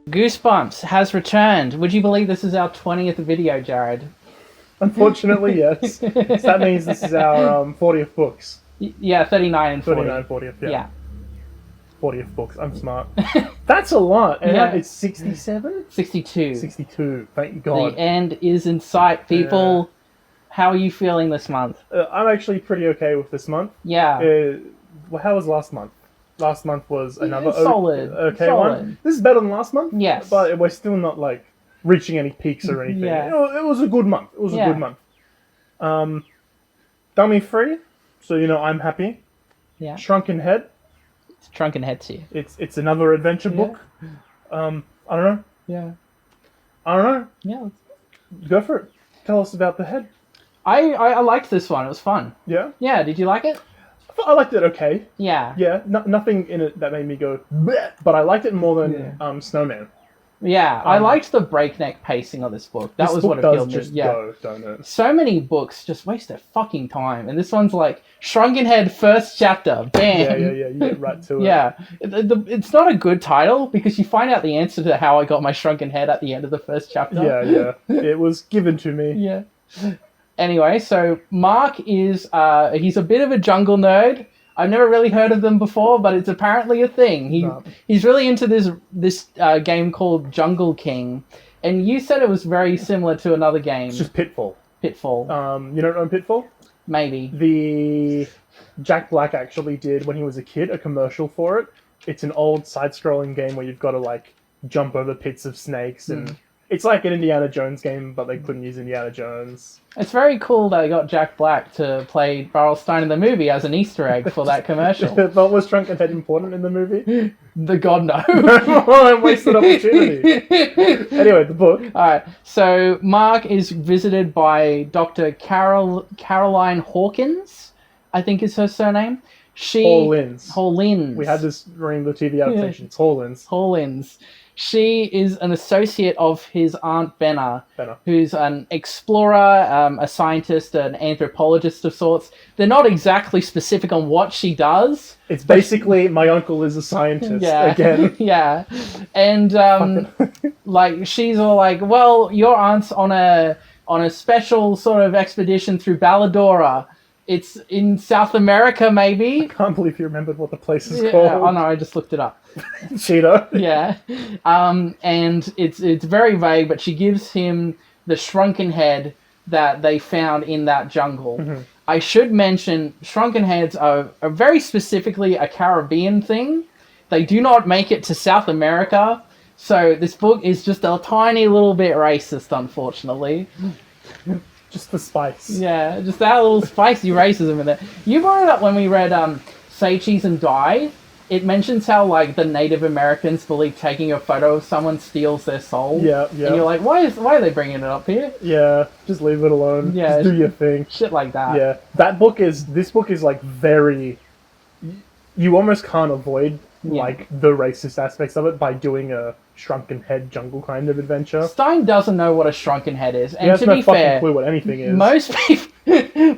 Goosebumps has returned. Would you believe this is our 20th video, Jared? Unfortunately, yes. So that means this is our 40th books. Yeah, 39 and 40. 39, 40th, yeah. Yeah. 40th books. I'm smart. That's a lot. And Yeah. it's 67? 62. 62. Thank God. The end is in sight, people. How are you feeling this month? I'm actually pretty okay with this month. Yeah. Well, how was last month? Last month was another solid. okay Solid. one. This is better than last month. Yes. But we're still not like reaching any peaks or anything. Yeah. It was a good month. It was a good month. Dummy free, so I'm happy. Yeah. Shrunken Head. It's Shrunken Heads here. It's another adventure book. I don't know. Yeah. I don't know. Yeah. Go for it. Tell us about the head. I liked this one. It was fun. Yeah? Yeah, did you like it? I liked it okay. Yeah. Yeah, nothing in it that made me go, bleh, but I liked it more than Snowman. Yeah, I liked the breakneck pacing of this book. That was what appealed to me. Yeah. Go, don't it? So many books just waste their fucking time. And this one's like, Shrunken Head, first chapter. Bam! Yeah, you get right to it. Yeah. It's not a good title because you find out the answer to how I got my shrunken head at the end of the first chapter. Yeah. It was given to me. Yeah. Anyway, so Mark is, he's a bit of a jungle nerd. I've never really heard of them before, but it's apparently a thing. He's really into this game called Jungle King. And you said it was very similar to another game. It's just Pitfall. Pitfall. You don't know Pitfall? Maybe. The Jack Black actually did, when he was a kid, a commercial for it. It's an old side-scrolling game where you've got to, like, jump over pits of snakes and... It's like an Indiana Jones game, but they couldn't use Indiana Jones. It's very cool that they got Jack Black to play Stine in the movie as an Easter egg for that commercial. But was Shrunken Head important in the movie? The God no. Well, wasted opportunity. Anyway, the book. Alright, so Mark is visited by Dr. Caroline Hawkins, I think is her surname. Hawlins. We had this during the TV adaptation. It's Hawlins. She is an associate of his Aunt Benna, who's an explorer, a scientist, an anthropologist of sorts. They're not exactly specific on what she does. It's basically my uncle is a scientist again. Yeah. And like she's all like, well, your aunt's on a special sort of expedition through Balladora. It's in South America, maybe. I can't believe you remembered what the place is called. Oh no, I just looked it up. Cheetah. Yeah. And it's very vague, but she gives him the shrunken head that they found in that jungle. Mm-hmm. I should mention, shrunken heads are very specifically a Caribbean thing. They do not make it to South America, so this book is just a tiny little bit racist, unfortunately. Just the spice. Yeah, just that little spicy racism in there. You brought it up when we read Say Cheese and Die. It mentions how, like, the Native Americans believe taking a photo of someone steals their soul. Yeah. And you're like, why are they bringing it up here? Yeah, just leave it alone. Yeah, just do your thing. Shit like that. Yeah, this book is, like, very... You almost can't avoid, like, the racist aspects of it by doing a Shrunken Head jungle kind of adventure. Stine doesn't know what a shrunken head is, and he has to no be fucking fair, clue what anything is.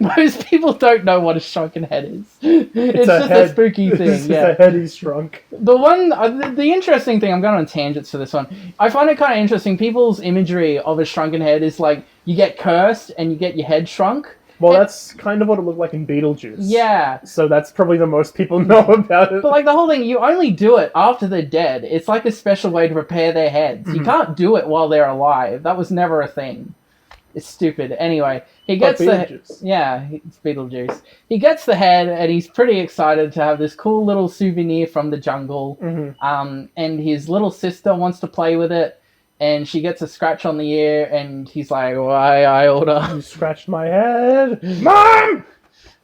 Most people don't know what a shrunken head is. It's just head. a spooky thing. It's just a head he's shrunk. The interesting thing, I'm going on tangents for this one. I find it kind of interesting. People's imagery of a shrunken head is like you get cursed and you get your head shrunk. Well, that's kind of what it looked like in Beetlejuice. Yeah. So that's probably the most people know about it. But, like, the whole thing, you only do it after they're dead. It's like a special way to repair their heads. Mm-hmm. You can't do it while they're alive. That was never a thing. It's stupid. Anyway, he gets Beetlejuice. It's Beetlejuice. He gets the head, and he's pretty excited to have this cool little souvenir from the jungle. Mm-hmm. And his little sister wants to play with it. And she gets a scratch on the ear, and he's like, why, I order. You scratched my head. Mom!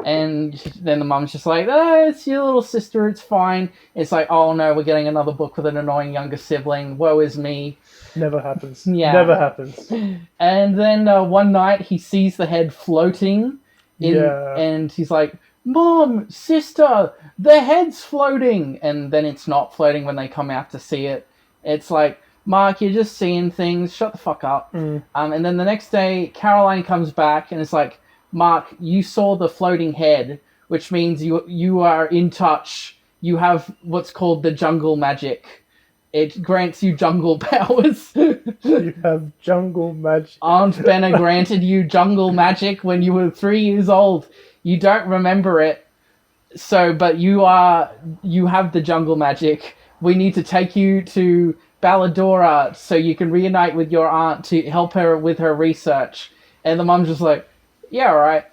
And then the mom's just like, oh, it's your little sister, it's fine. It's like, oh no, we're getting another book with an annoying younger sibling. Woe is me. Never happens. Yeah. Never happens. And then one night, he sees the head floating. And he's like, Mom, sister, the head's floating. And then it's not floating when they come out to see it. It's like, Mark, you're just seeing things. Shut the fuck up. And then the next day, Caroline comes back and it's like, Mark, you saw the floating head, which means you are in touch. You have what's called the jungle magic. It grants you jungle powers. You have jungle magic. Aunt Benna granted you jungle magic when you were 3 years old. You don't remember it. But you have the jungle magic. We need to take you to Balladora so you can reunite with your aunt to help her with her research. And the mom's just like, yeah, all right.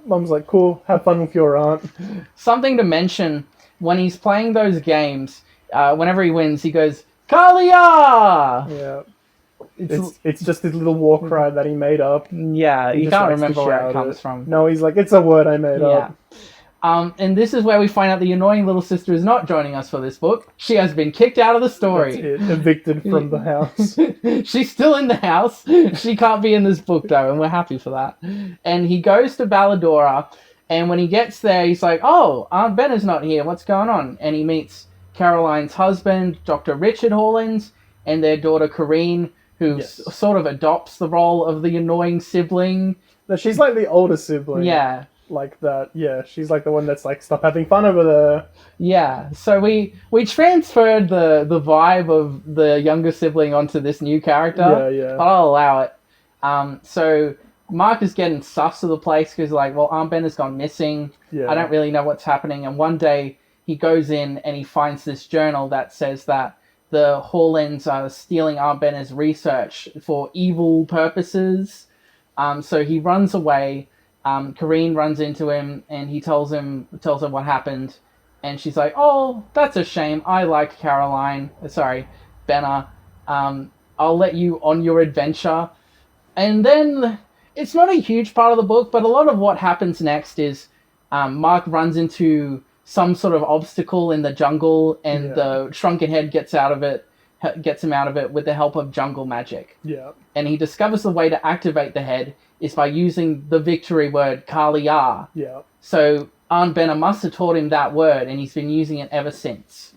Mom's like, cool, have fun with your aunt. Something to mention, when he's playing those games, whenever he wins, he goes, Kalia! Yeah. It's just his little war cry that he made up. Yeah, you can't remember where it comes from. No, he's like, it's a word I made up. And this is where we find out the annoying little sister is not joining us for this book. She has been kicked out of the story. That's it. Evicted from the house. She's still in the house. She can't be in this book, though, and we're happy for that. And he goes to Balladora, and when he gets there, he's like, oh, Aunt Benna's not here. What's going on? And he meets Caroline's husband, Dr. Richard Hawlins, and their daughter, Corinne, who sort of adopts the role of the annoying sibling. No, she's like the older sibling. Yeah. Like that. Yeah, she's like the one that's like, stop having fun over there. Yeah, so we transferred the vibe of the younger sibling onto this new character. Yeah. But I'll allow it. So Mark is getting sus of the place because, like, well, Aunt Benna's gone missing. Yeah. I don't really know what's happening. And one day he goes in and he finds this journal that says that the Hawlins are stealing Aunt Benna's research for evil purposes. So he runs away. Corinne runs into him and he tells him what happened, and she's like, oh, that's a shame. I like Benna. I'll let you on your adventure. And then it's not a huge part of the book, but a lot of what happens next is Mark runs into some sort of obstacle in the jungle, and the Shrunken Head gets him out of it with the help of jungle magic. Yeah. And he discovers the way to activate the head is by using the victory word Kalia. Yeah. So Aunt Benna must have taught him that word, and he's been using it ever since.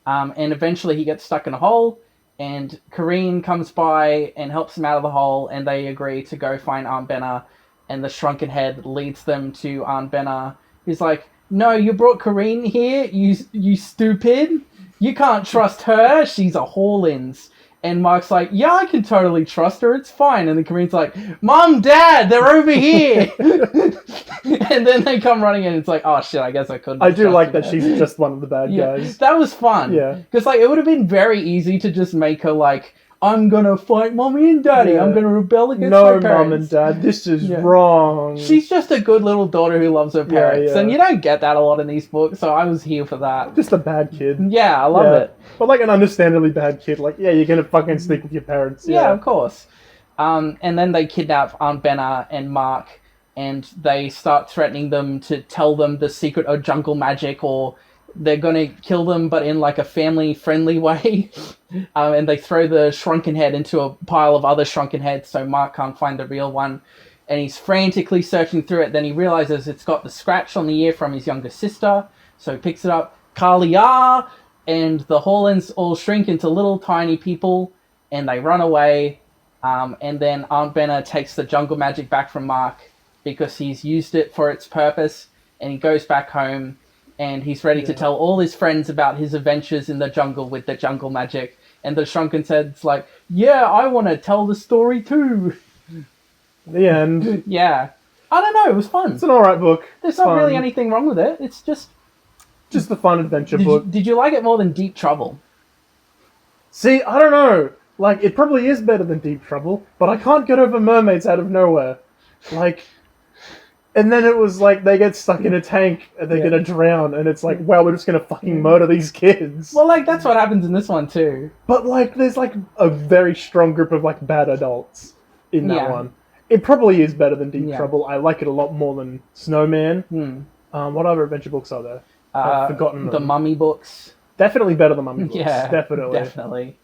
And eventually he gets stuck in a hole, and Corinne comes by and helps him out of the hole, and they agree to go find Aunt Benna, and the Shrunken Head leads them to Aunt Benna. He's like, no, you brought Corinne here, you stupid. You can't trust her, she's a Hawlins. And Mark's like, yeah, I can totally trust her, it's fine. And then Corinne's like, Mom, Dad, they're over here! And then they come running in, and it's like, oh shit, I guess I couldn't. I do like that she's just one of the bad guys. That was fun. Yeah. Because, like, it would have been very easy to just make her, like, I'm gonna fight Mommy and Daddy, I'm gonna rebel against my parents. No, Mom and Dad, this is wrong. She's just a good little daughter who loves her parents. And you don't get that a lot in these books, so I was here for that. Just a bad kid. Yeah, I love it. But like an understandably bad kid, like, you're gonna fucking stick with your parents. Yeah, of course. And then they kidnap Aunt Benna and Mark, and they start threatening them to tell them the secret of jungle magic, or they're gonna kill them, but in like a family-friendly way. And they throw the Shrunken Head into a pile of other Shrunken Heads, so Mark can't find the real one. And he's frantically searching through it. Then he realizes it's got the scratch on the ear from his younger sister, so he picks it up. Kalia! And the Hawlins all shrink into little tiny people, and they run away. And then Aunt Benna takes the jungle magic back from Mark because he's used it for its purpose, and he goes back home, and he's ready to tell all his friends about his adventures in the jungle with the jungle magic. And the Shrunken Head's like, yeah, I want to tell the story too. The end. Yeah. I don't know, it was fun. It's an alright book. There's not really anything wrong with it. It's just a fun adventure book. Did you like it more than Deep Trouble? See, I don't know. Like, it probably is better than Deep Trouble, but I can't get over mermaids out of nowhere. Like, and then it was like they get stuck in a tank and they're gonna drown, and it's like, wow, we're just gonna fucking murder these kids. Well, like, that's what happens in this one too. But like, there's like a very strong group of like bad adults in that one. It probably is better than Deep Trouble. I like it a lot more than Snowman. What other adventure books are there? I've forgotten them. The Mummy books. Definitely better than Mummy books. Yeah, definitely.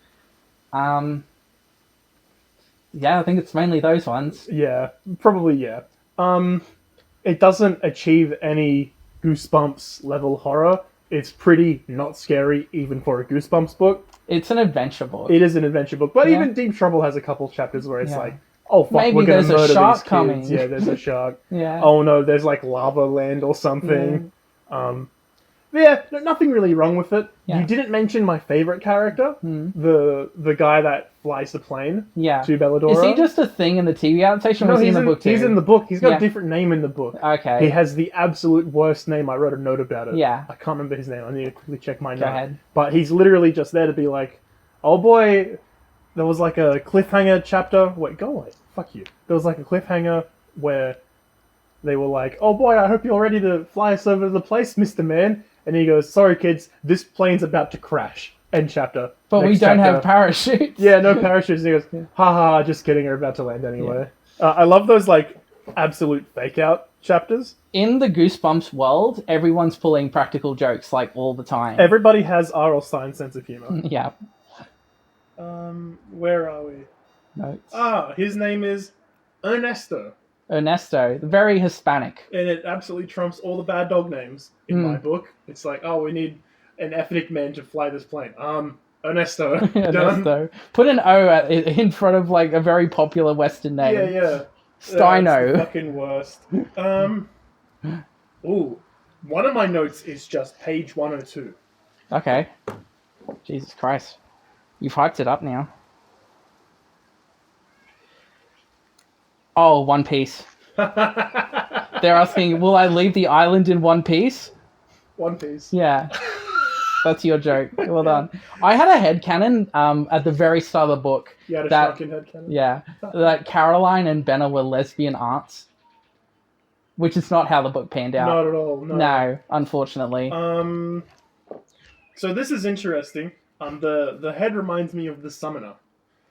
Yeah, I think it's mainly those ones. Yeah, probably, yeah. It doesn't achieve any Goosebumps level horror. It's pretty not scary even for a Goosebumps book. It's an adventure book. It is an adventure book. But even Deep Trouble has a couple chapters where it's like, oh fuck, maybe we're going to murder these kids. Coming. Yeah, there's a shark. Yeah. Oh no, there's like lava land or something. Yeah, nothing really wrong with it. Yeah. You didn't mention my favorite character, the guy that flies the plane to Belladora. Is he just a thing in the TV adaptation, or is he in the book too? He's in the book. He's got a different name in the book. Okay. He has the absolute worst name. I wrote a note about it. Yeah. I can't remember his name. I need to quickly check my note. Go ahead. But he's literally just there to be like, oh boy, there was like a cliffhanger chapter. Wait, go away. Fuck you. There was like a cliffhanger where they were like, oh boy, I hope you're ready to fly us over to the place, Mr. Man. And he goes, sorry kids, this plane's about to crash. End chapter. But we don't have parachutes. Yeah, no parachutes. And he goes, haha, just kidding, we're about to land anyway. Yeah. I love those like absolute fake out chapters. In the Goosebumps world, everyone's pulling practical jokes like all the time. Everybody has R.L. Stine's sense of humor. Yeah. Where are we? Notes. His name is Ernesto. Ernesto, very Hispanic. And it absolutely trumps all the bad dog names in my book. It's like, oh, we need an ethnic man to fly this plane. Ernesto. Ernesto. Put an O in front of like a very popular Western name. Yeah. Stine. That's the fucking worst. Ooh. One of my notes is just page 102. Okay. Jesus Christ. You've hyped it up now. Oh, One Piece. They're asking, will I leave the island in one piece? One Piece. Yeah. That's your joke. Well done. I had a headcanon at the very start of the book. You had a Shrunken headcanon? Yeah. That Caroline and Benna were lesbian aunts. Which is not how the book panned out. Not at all. No, unfortunately. So this is interesting. The head reminds me of the Summoner.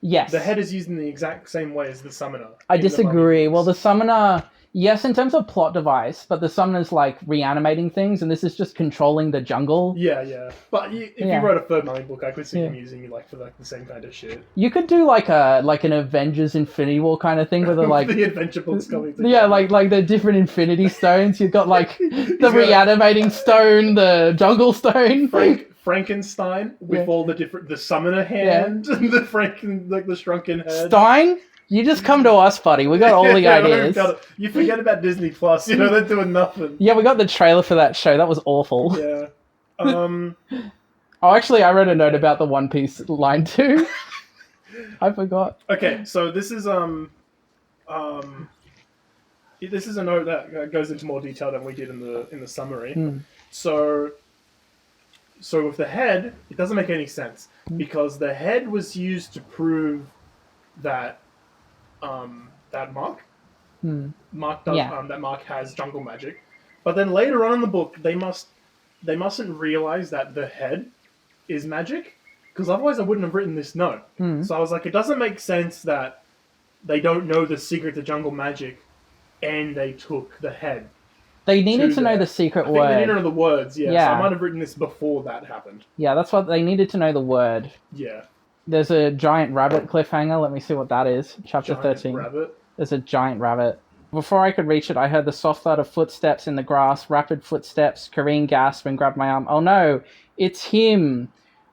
Yes. The head is used in the exact same way as the Summoner. I disagree. Well, the Summoner, yes, in terms of plot device, but the Summoner's like reanimating things, and this is just controlling the jungle. Yeah. But if you wrote a third Marley book, I could see him using it like for like the same kind of shit. You could do like an Avengers Infinity War kind of thing where they're like the adventure books coming together. Yeah, like the different Infinity Stones. You've got like the reanimating stone, the jungle stone. Frankenstein with all the summoner hand, and the the shrunken head. Stine, you just come to us, buddy. We got all the ideas. You forget about Disney Plus. You know they're doing nothing. Yeah, we got the trailer for that show. That was awful. Yeah. Oh, actually, I wrote a note about the One Piece line too. I forgot. Okay, so this is a note that goes into more detail than we did in the summary. So with the head, it doesn't make any sense because the head was used to prove that that Mark has jungle magic, but then later on in the book they mustn't realize that the head is magic because otherwise I wouldn't have written this note. So I was like, it doesn't make sense that they don't know the secret to jungle magic and they took the head. They needed to know the secret word. They needed to know the words, yeah. So I might have written this before that happened. Yeah, that's what they needed to know, the word. Yeah. There's a giant rabbit cliffhanger. Let me see what that is. Chapter 13. Rabbit. There's a giant rabbit. Before I could reach it, I heard the soft thud of footsteps in the grass, rapid footsteps. Kareen gasped and grabbed my arm. Oh no, it's him.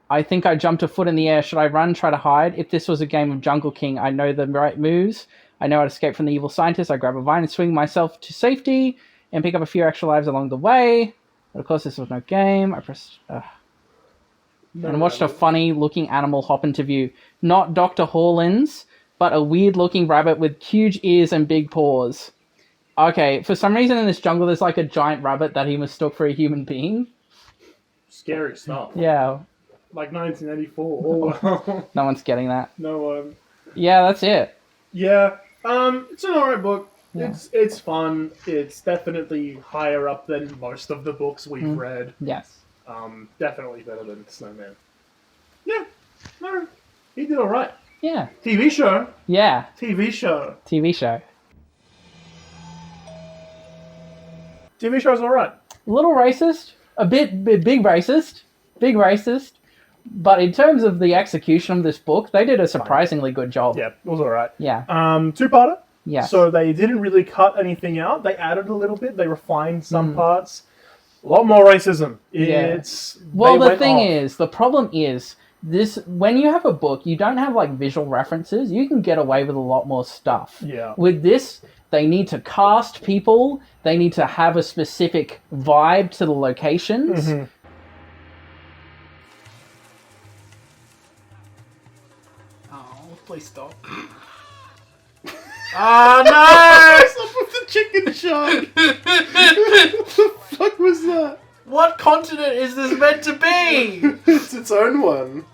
I think I jumped a foot in the air. Should I run, try to hide? If this was a game of Jungle King, I know the right moves. I know how to escape from the evil scientist. I grab a vine and swing myself to safety and pick up a few extra lives along the way. But of course, this was no game. I pressed... and watched a funny-looking animal hop into view. Not Dr. Hawlins, but a weird-looking rabbit with huge ears and big paws. Okay, for some reason in this jungle, there's like a giant rabbit that he mistook for a human being. Scary stuff. Yeah. Like 1984. Oh. No one's getting that. No one. Yeah, that's it. Yeah. It's an alright book. Yeah. It's fun. It's definitely higher up than most of the books we've read. Yes. Definitely better than Snowman. Yeah. No. He did alright. Yeah. TV show. Yeah. TV show. TV show. TV show's alright. A little racist. A bit big racist. Big racist. But in terms of the execution of this book, they did a surprisingly good job. Yeah, it was alright. Yeah. Two-parter. Yeah. So they didn't really cut anything out. They added a little bit. They refined some parts. A lot more racism. The problem is, this when you have a book, you don't have like visual references. You can get away with a lot more stuff. Yeah. With this, they need to cast people. They need to have a specific vibe to the locations. Oh, please stop. Oh no! What's up with the chicken shark? What the fuck was that? What continent is this meant to be? It's its own one.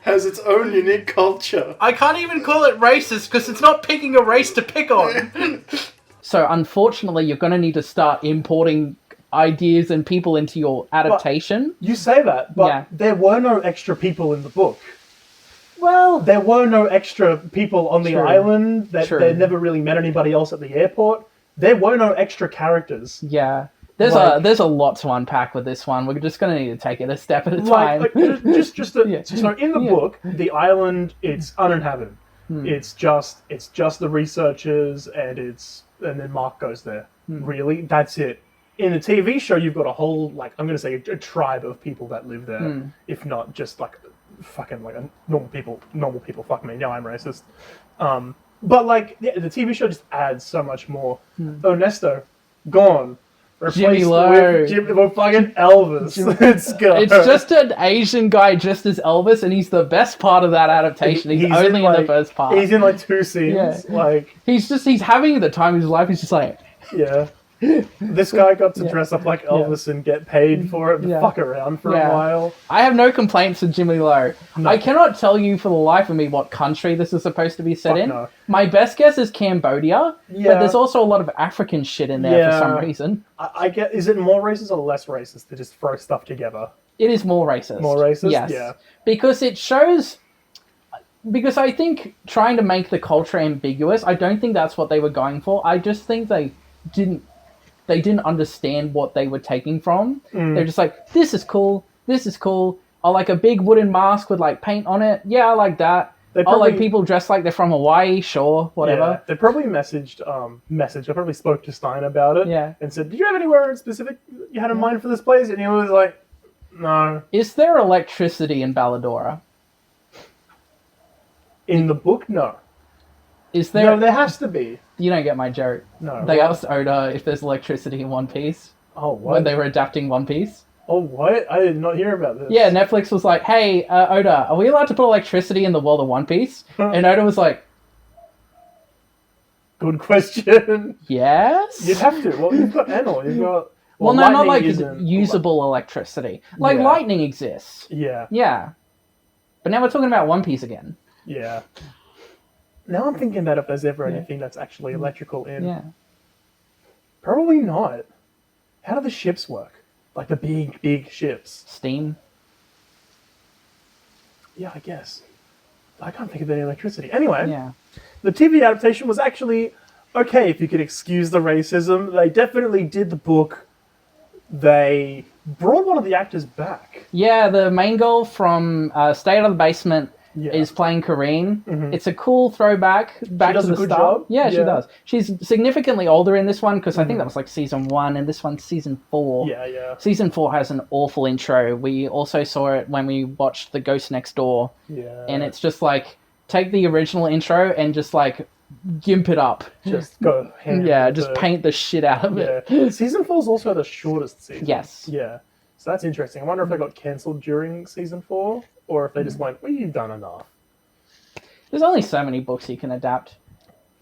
Has its own unique culture. I can't even call it racist because it's not picking a race to pick on. So unfortunately, you're going to need to start importing ideas and people into your adaptation. You say that, but Yeah. there were no extra people in the book. Well, There were no extra people on the True. island. True. They never really met anybody else at the airport. There were no extra characters. yeah. There's a lot to unpack with this one. We're just going to need to take it a step at a time. Yeah. So in the Yeah. book, the island, it's uninhabited. It's just the researchers and then Mark goes there. Really, that's it. In the TV show, you've got a whole, like, I'm going to say a tribe of people that live there. If not just like fucking like normal people. Fuck me, now I'm racist. But like, yeah, the TV show just adds so much more. Ernesto, gone. Jimmy Lowe. With fucking Elvis. Let's go. It's just an Asian guy dressed as Elvis, and he's the best part of that adaptation. He's only in the first part. He's in like 2 scenes. Yeah. Like, he's having the time of his life. He's just like, yeah. This guy got to dress up like Elvis and get paid for it and fuck around for a while. I have no complaints with Jimmy Lowe. No. I cannot tell you for the life of me what country this is supposed to be set in. No. My best guess is Cambodia, but there's also a lot of African shit in there for some reason. I get. Is it more racist or less racist to just throw stuff together? It is more racist. More racist? Yes. Yeah. Because it shows... Because I think trying to make the culture ambiguous, I don't think that's what they were going for. I just think they didn't understand what they were taking from. They're just like, this is cool. I like a big wooden mask with like paint on it. Yeah, I like that. I like people dressed like they're from Hawaii. Sure, whatever. Yeah, they probably messaged. I probably spoke to Stine about it. Yeah. And said, "Did you have anywhere in specific you had in mind for this place?" And he was like, "No." Is there electricity in Balladora? In the book, no. Is there? No, there has to be. You don't get my joke. No. They asked Oda if there's electricity in One Piece Oh, what? when they were adapting One Piece. Oh, what? I did not hear about this. Yeah, Netflix was like, hey, Oda, are we allowed to put electricity in the world of One Piece? And Oda was like, Good question. yes? You'd have to. Well, you've got Enel. You've got... Well, no, not like isn't- usable electricity. Like, Yeah. lightning exists. Yeah. Yeah. But now we're talking about One Piece again. Yeah. Now I'm thinking that if there's ever anything that's actually electrical in... Yeah. Probably not. How do the ships work? Like the big ships. Steam. Yeah, I guess. I can't think of any electricity. Anyway, Yeah. the TV adaptation was actually okay, if you could excuse the racism. They definitely did the book. They brought one of the actors back. Yeah, the main girl from Stay Out of the Basement is playing Kareen. It's a cool throwback back does to a the good start. job. Yeah, she Yeah. does. She's significantly older in this one because I think that was like season 1 and this one's season 4. Yeah. Season 4 has an awful intro. We also saw it when we watched The Ghost Next Door. Yeah. And it's just like, take the original intro and just like gimp it up. Just go ham. Yeah, with just the- paint the shit out of it. Yeah. Season 4 is also the shortest season. Yes. Yeah. So that's interesting. I wonder if they got cancelled during season 4 or if they just went, well, you've done enough. There's only so many books you can adapt.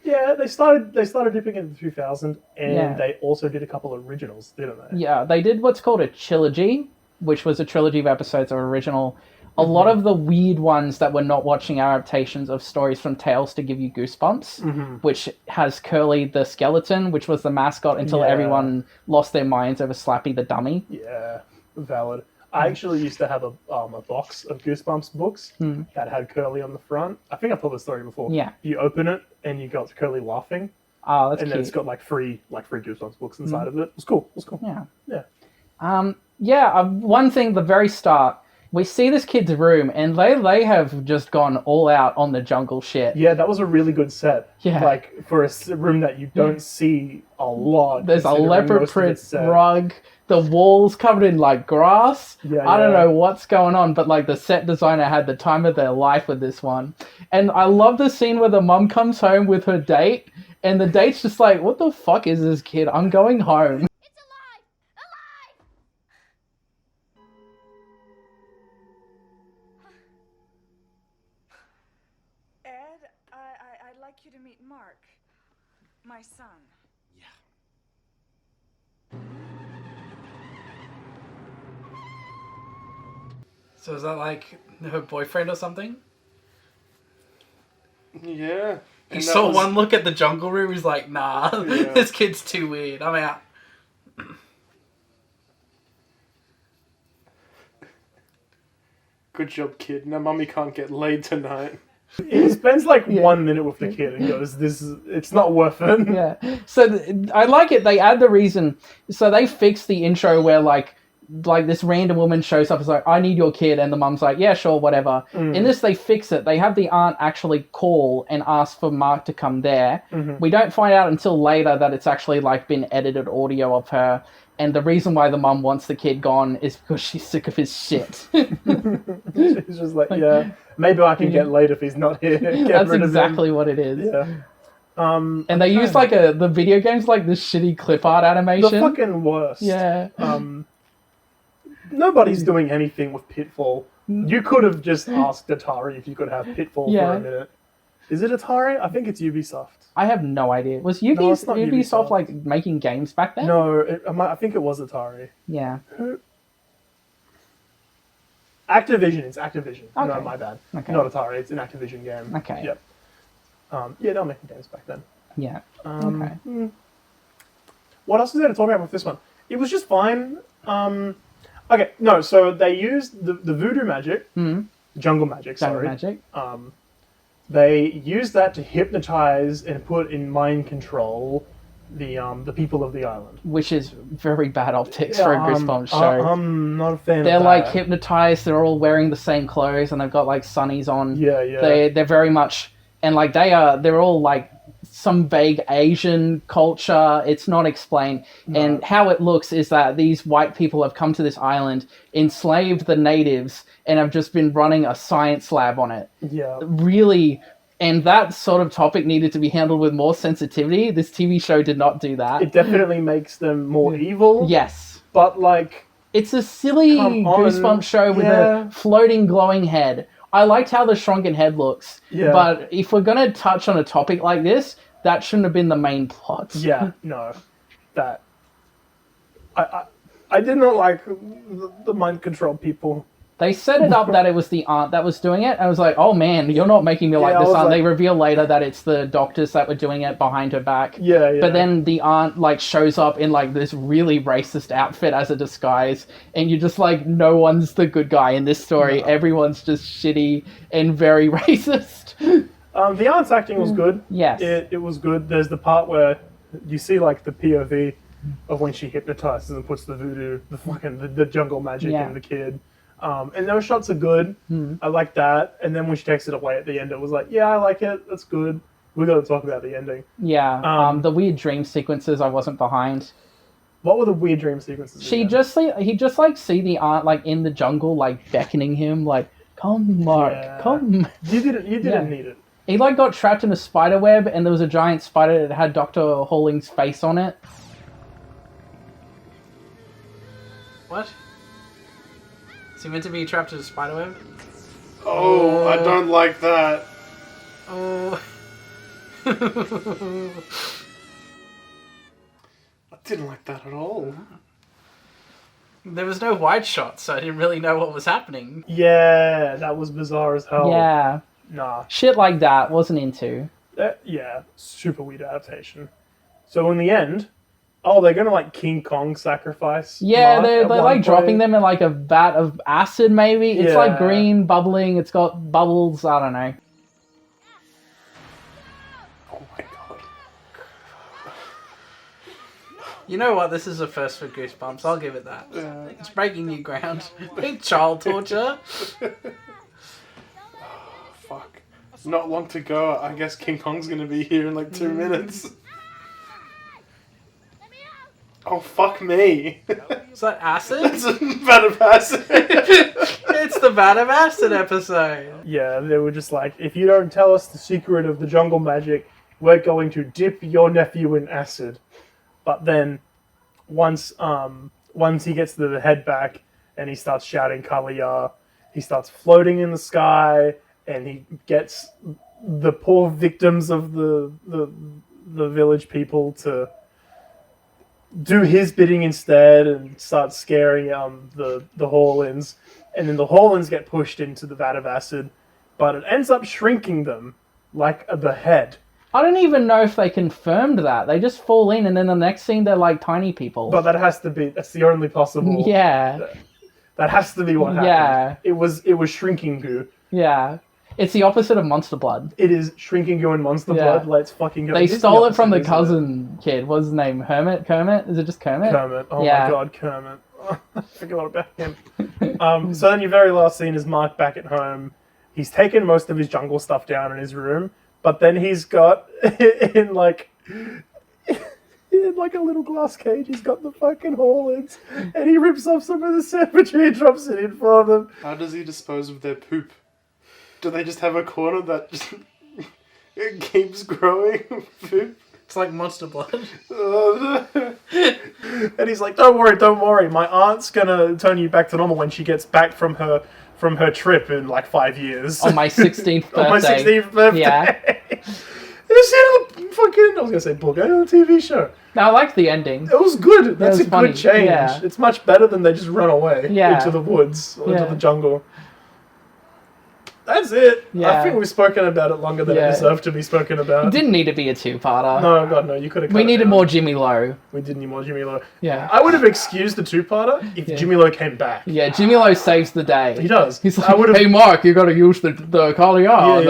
Yeah, they started dipping into 2000 and Yeah. they also did a couple of originals, didn't they? Yeah, they did what's called a trilogy, which was a trilogy of episodes of original. A lot of the weird ones that were not watching adaptations of stories from Tales to Give You Goosebumps, which has Curly the skeleton, which was the mascot until everyone lost their minds over Slappy the dummy. Yeah, valid. I actually used to have a box of Goosebumps books that had Curly on the front. I think I've told this story before. Yeah. You open it and you got Curly laughing, Oh, that's and cute. then it's got like free Goosebumps books inside of it. It was cool. Yeah. Yeah. One thing at the very start, we see this kid's room, and they have just gone all out on the jungle shit. Yeah, that was a really good set. Yeah. Like, for a room that you don't see a lot. There's a considering leopard most of print it's set. rug. The walls covered in like grass. Yeah, I don't yeah. know what's going on, but like the set designer had the time of their life with this one. And I love the scene where the mum comes home with her date, and the date's just like, what the fuck is this kid? I'm going home. It's alive! Alive! like you to meet Mark, my son. So is that like her boyfriend or something? Yeah. He saw one look at the jungle room, he's like, nah, Yeah. this kid's too weird, I'm out. Good job, kid. No, mummy can't get laid tonight. He spends like 1 minute with the kid and goes, it's not worth it. Yeah. So I like it, they add the reason, so they fix the intro where like this random woman shows up, is like, I need your kid, and the mum's like, yeah, sure, whatever. In this, they fix it. They have the aunt actually call and ask for Mark to come there. We don't find out until later that it's actually like been edited audio of her, and the reason why the mum wants the kid gone is because she's sick of his shit. She's just like, yeah, maybe I can get laid if he's not here. That's exactly what it is. Yeah. And they use like the video games, like this shitty clip art animation. The fucking worst. Yeah. Nobody's doing anything with Pitfall. You could have just asked Atari if you could have Pitfall for a minute. Is it Atari? I think it's Ubisoft. I have no idea. Was No, it's not Ubisoft Ubisoft. like making games back then? No, I think it was Atari. Yeah. Activision. It's Activision. Okay. No, my bad. Okay. Not Atari. It's an Activision game. Okay. Yep. Yeah, they were making games back then. Yeah. Okay. What else is there to talk about with this one? It was just fine. Okay, no, so they used the voodoo magic, jungle magic, sorry. Magic. They used that to hypnotize and put in mind control the people of the island. Which is very bad optics for a Goosebumps show. I'm not a fan They're of that. like hypnotized, they're all wearing the same clothes, and they've got like sunnies on. Yeah, yeah. They're very much, and like they're all like some vague Asian culture. It's not explained. No. And how it looks is that these white people have come to this island, enslaved the natives, and have just been running a science lab on it. Yeah. Really, and that sort of topic needed to be handled with more sensitivity. This TV show did not do that. It definitely makes them more evil. Yes. But like... It's a silly Goosebumps show with a floating glowing head. I liked how the shrunken head looks, but if we're going to touch on a topic like this, that shouldn't have been the main plot. Yeah, no. That... I did not like the mind control people. They set it up that it was the aunt that was doing it. I was like, oh man, you're not making me like this aunt. Like... They reveal later that it's the doctors that were doing it behind her back. Yeah, yeah. But then the aunt like shows up in like this really racist outfit as a disguise, and you're just like, no one's the good guy in this story. No. Everyone's just shitty and very racist. The aunt's acting was good. Yes. It was good. There's the part where you see like the POV of when she hypnotizes and puts the voodoo, the jungle magic in the kid. And those shots are good. I like that. And then when she takes it away at the end, it was like, yeah, I like it. That's good. We got to talk about the ending. Yeah. The weird dream sequences I wasn't behind. What were the weird dream sequences? He just like see the aunt like in the jungle like beckoning him like, come Mark, come. You didn't need it. He like got trapped in a spider web, and there was a giant spider that had Dr. Hawling's face on it. What? Is he meant to be trapped in a spider web? Oh, I don't like that. Oh. I didn't like that at all. There was no wide shot, so I didn't really know what was happening. Yeah, that was bizarre as hell. Yeah. Nah. Shit like that, wasn't into. Yeah, super weird adaptation. So in the end... Oh, they're gonna like King Kong sacrifice. Yeah, Mark they're like point. dropping them in like a vat of acid, maybe. It's like green, bubbling. It's got bubbles. I don't know. Oh my god! You know what? This is a first for Goosebumps. I'll give it that. It's breaking new ground. Child torture. Oh, fuck! Not long to go. I guess King Kong's gonna be here in like 2 minutes. Oh, fuck me. Is that acid? It's a vat of acid. It's the vat of acid episode. Yeah, they were just like, if you don't tell us the secret of the jungle magic, we're going to dip your nephew in acid. But then, once he gets the head back and he starts shouting Kaliya, he starts floating in the sky, and he gets the poor victims of the village people to do his bidding instead and start scaring the Hallins, and then the Hallins get pushed into the vat of acid, but it ends up shrinking them like the head. I don't even know if they confirmed that. They just fall in, and then the next scene they're like tiny people. But that's the only possible. Yeah. That has to be what happened. Yeah. It was shrinking goo. Yeah. It's the opposite of Monster Blood. It is shrinking goo and Monster Blood. Let's fucking go. They stole it from the cousin kid. What's his name? Kermit? Is it just Kermit? Kermit. Oh my god, Kermit. I forgot about him. So then your very last scene is Mark back at home. He's taken most of his jungle stuff down in his room, but then he's got in like a little glass cage, he's got the fucking Hallins, and he rips off some of the sandwichery and drops it in for them. How does he dispose of their poop? Do they just have a corner that just it keeps growing poop? It's like Monster Blood. And he's like, don't worry, my aunt's gonna turn you back to normal when she gets back from her trip in like 5 years. On my 16th birthday. On my 16th birthday. Yeah. This is fucking, I was gonna say book, a TV show. No, I liked the ending. It was good. That's was a funny. good change. Yeah. It's much better than they just run away into the woods or into Yeah. the jungle. That's it. Yeah. I think we've spoken about it longer than it deserved to be spoken about. It didn't need to be a two-parter. No, God, no. You could have. We needed more Jimmy Lowe. We did need more Jimmy Lowe. Yeah. I would have excused the two-parter if Jimmy Lowe came back. Yeah, Jimmy Lowe saves the day. He does. He's like, hey, Mark, you got to use the Kaliar.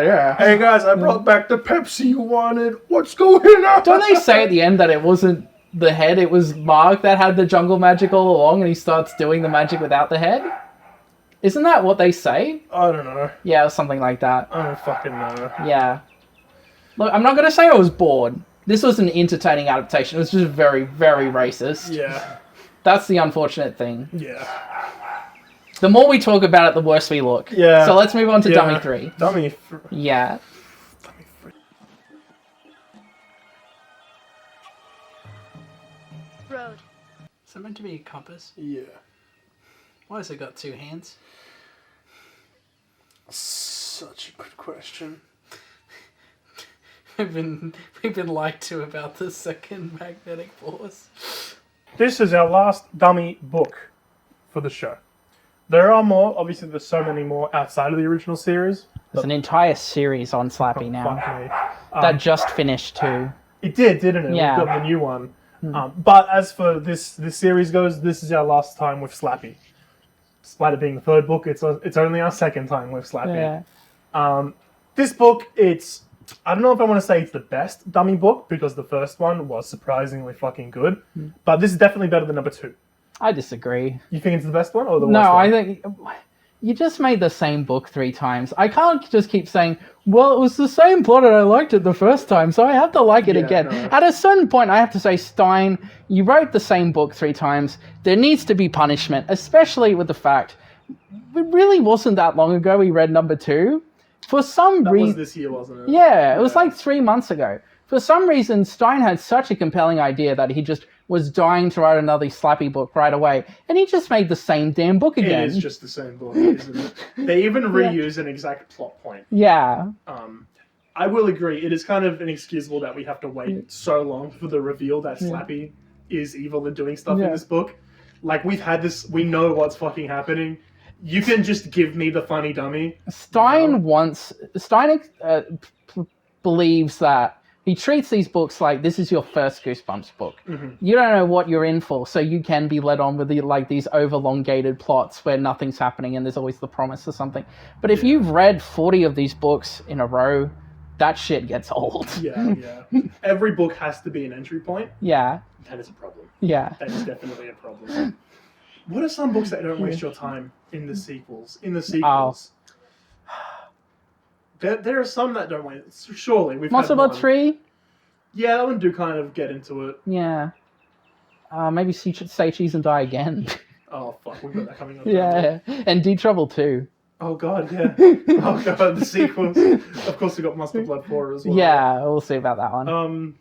Yeah. Hey, guys, I brought back the Pepsi you wanted. What's going on? Don't they say at the end that it wasn't the head, it was Mark that had the jungle magic all along, and he starts doing the magic without the head? Isn't that what they say? I don't know. Yeah, something like that. I don't fucking know. Yeah. Look, I'm not going to say I was bored. This was an entertaining adaptation. It was just very, very racist. Yeah. That's the unfortunate thing. Yeah. The more we talk about it, the worse we look. Yeah. So let's move on to Dummy 3. Yeah. Road. Is that meant to be a compass? Yeah. Why has it got two hands? Such a good question. We've been lied to about the second magnetic force. This is our last dummy book for the show. There are more. Obviously, there's so many more outside of the original series. There's an entire series on Slappy now. That just finished too. It did, didn't it? Yeah. We've got the new one. But as for this series goes, this is our last time with Slappy. Despite it being the third book, it's only our second time with Slappy. Yeah. This book, I don't know if I want to say it's the best dummy book, because the first one was surprisingly fucking good. But this is definitely better than number 2. I disagree. You think it's the best one or the worst No, one? I think you just made the same book 3 times. I can't just keep saying, well, it was the same plot and I liked it the first time, so I have to like it again. No. At a certain point, I have to say, Stine, you wrote the same book 3 times. There needs to be punishment, especially with the fact it really wasn't that long ago we read number 2. For some reason... That was this year, wasn't it? Yeah, it was like 3 months ago. For some reason, Stine had such a compelling idea that he just was dying to write another Slappy book right away, and he just made the same damn book again. It is just the same book, isn't it? They even reuse an exact plot point. Yeah. I will agree, it is kind of inexcusable that we have to wait so long for the reveal that Slappy is evil and doing stuff in this book. Like, we've had this, we know what's fucking happening. You can just give me the funny dummy. Stine believes that he treats these books like this is your first Goosebumps book. You don't know what you're in for, so you can be led on with these overlongated plots where nothing's happening and there's always the promise of something. But if you've read 40 of these books in a row, that shit gets old. Yeah. Every book has to be an entry point. Yeah. That is a problem. Yeah. That is definitely a problem. What are some books that don't waste your time in the sequels? There are some that don't waste. Surely we've Monster Blood 3? Yeah, that one do kind of get into it. Yeah. Maybe Say Cheese and Die Again. Oh fuck, we've got that coming up. Yeah. And D Trouble 2. Oh god, yeah. Oh god, the sequels. Of course, we got Monster Blood 4 as well. Yeah, we'll see about that one.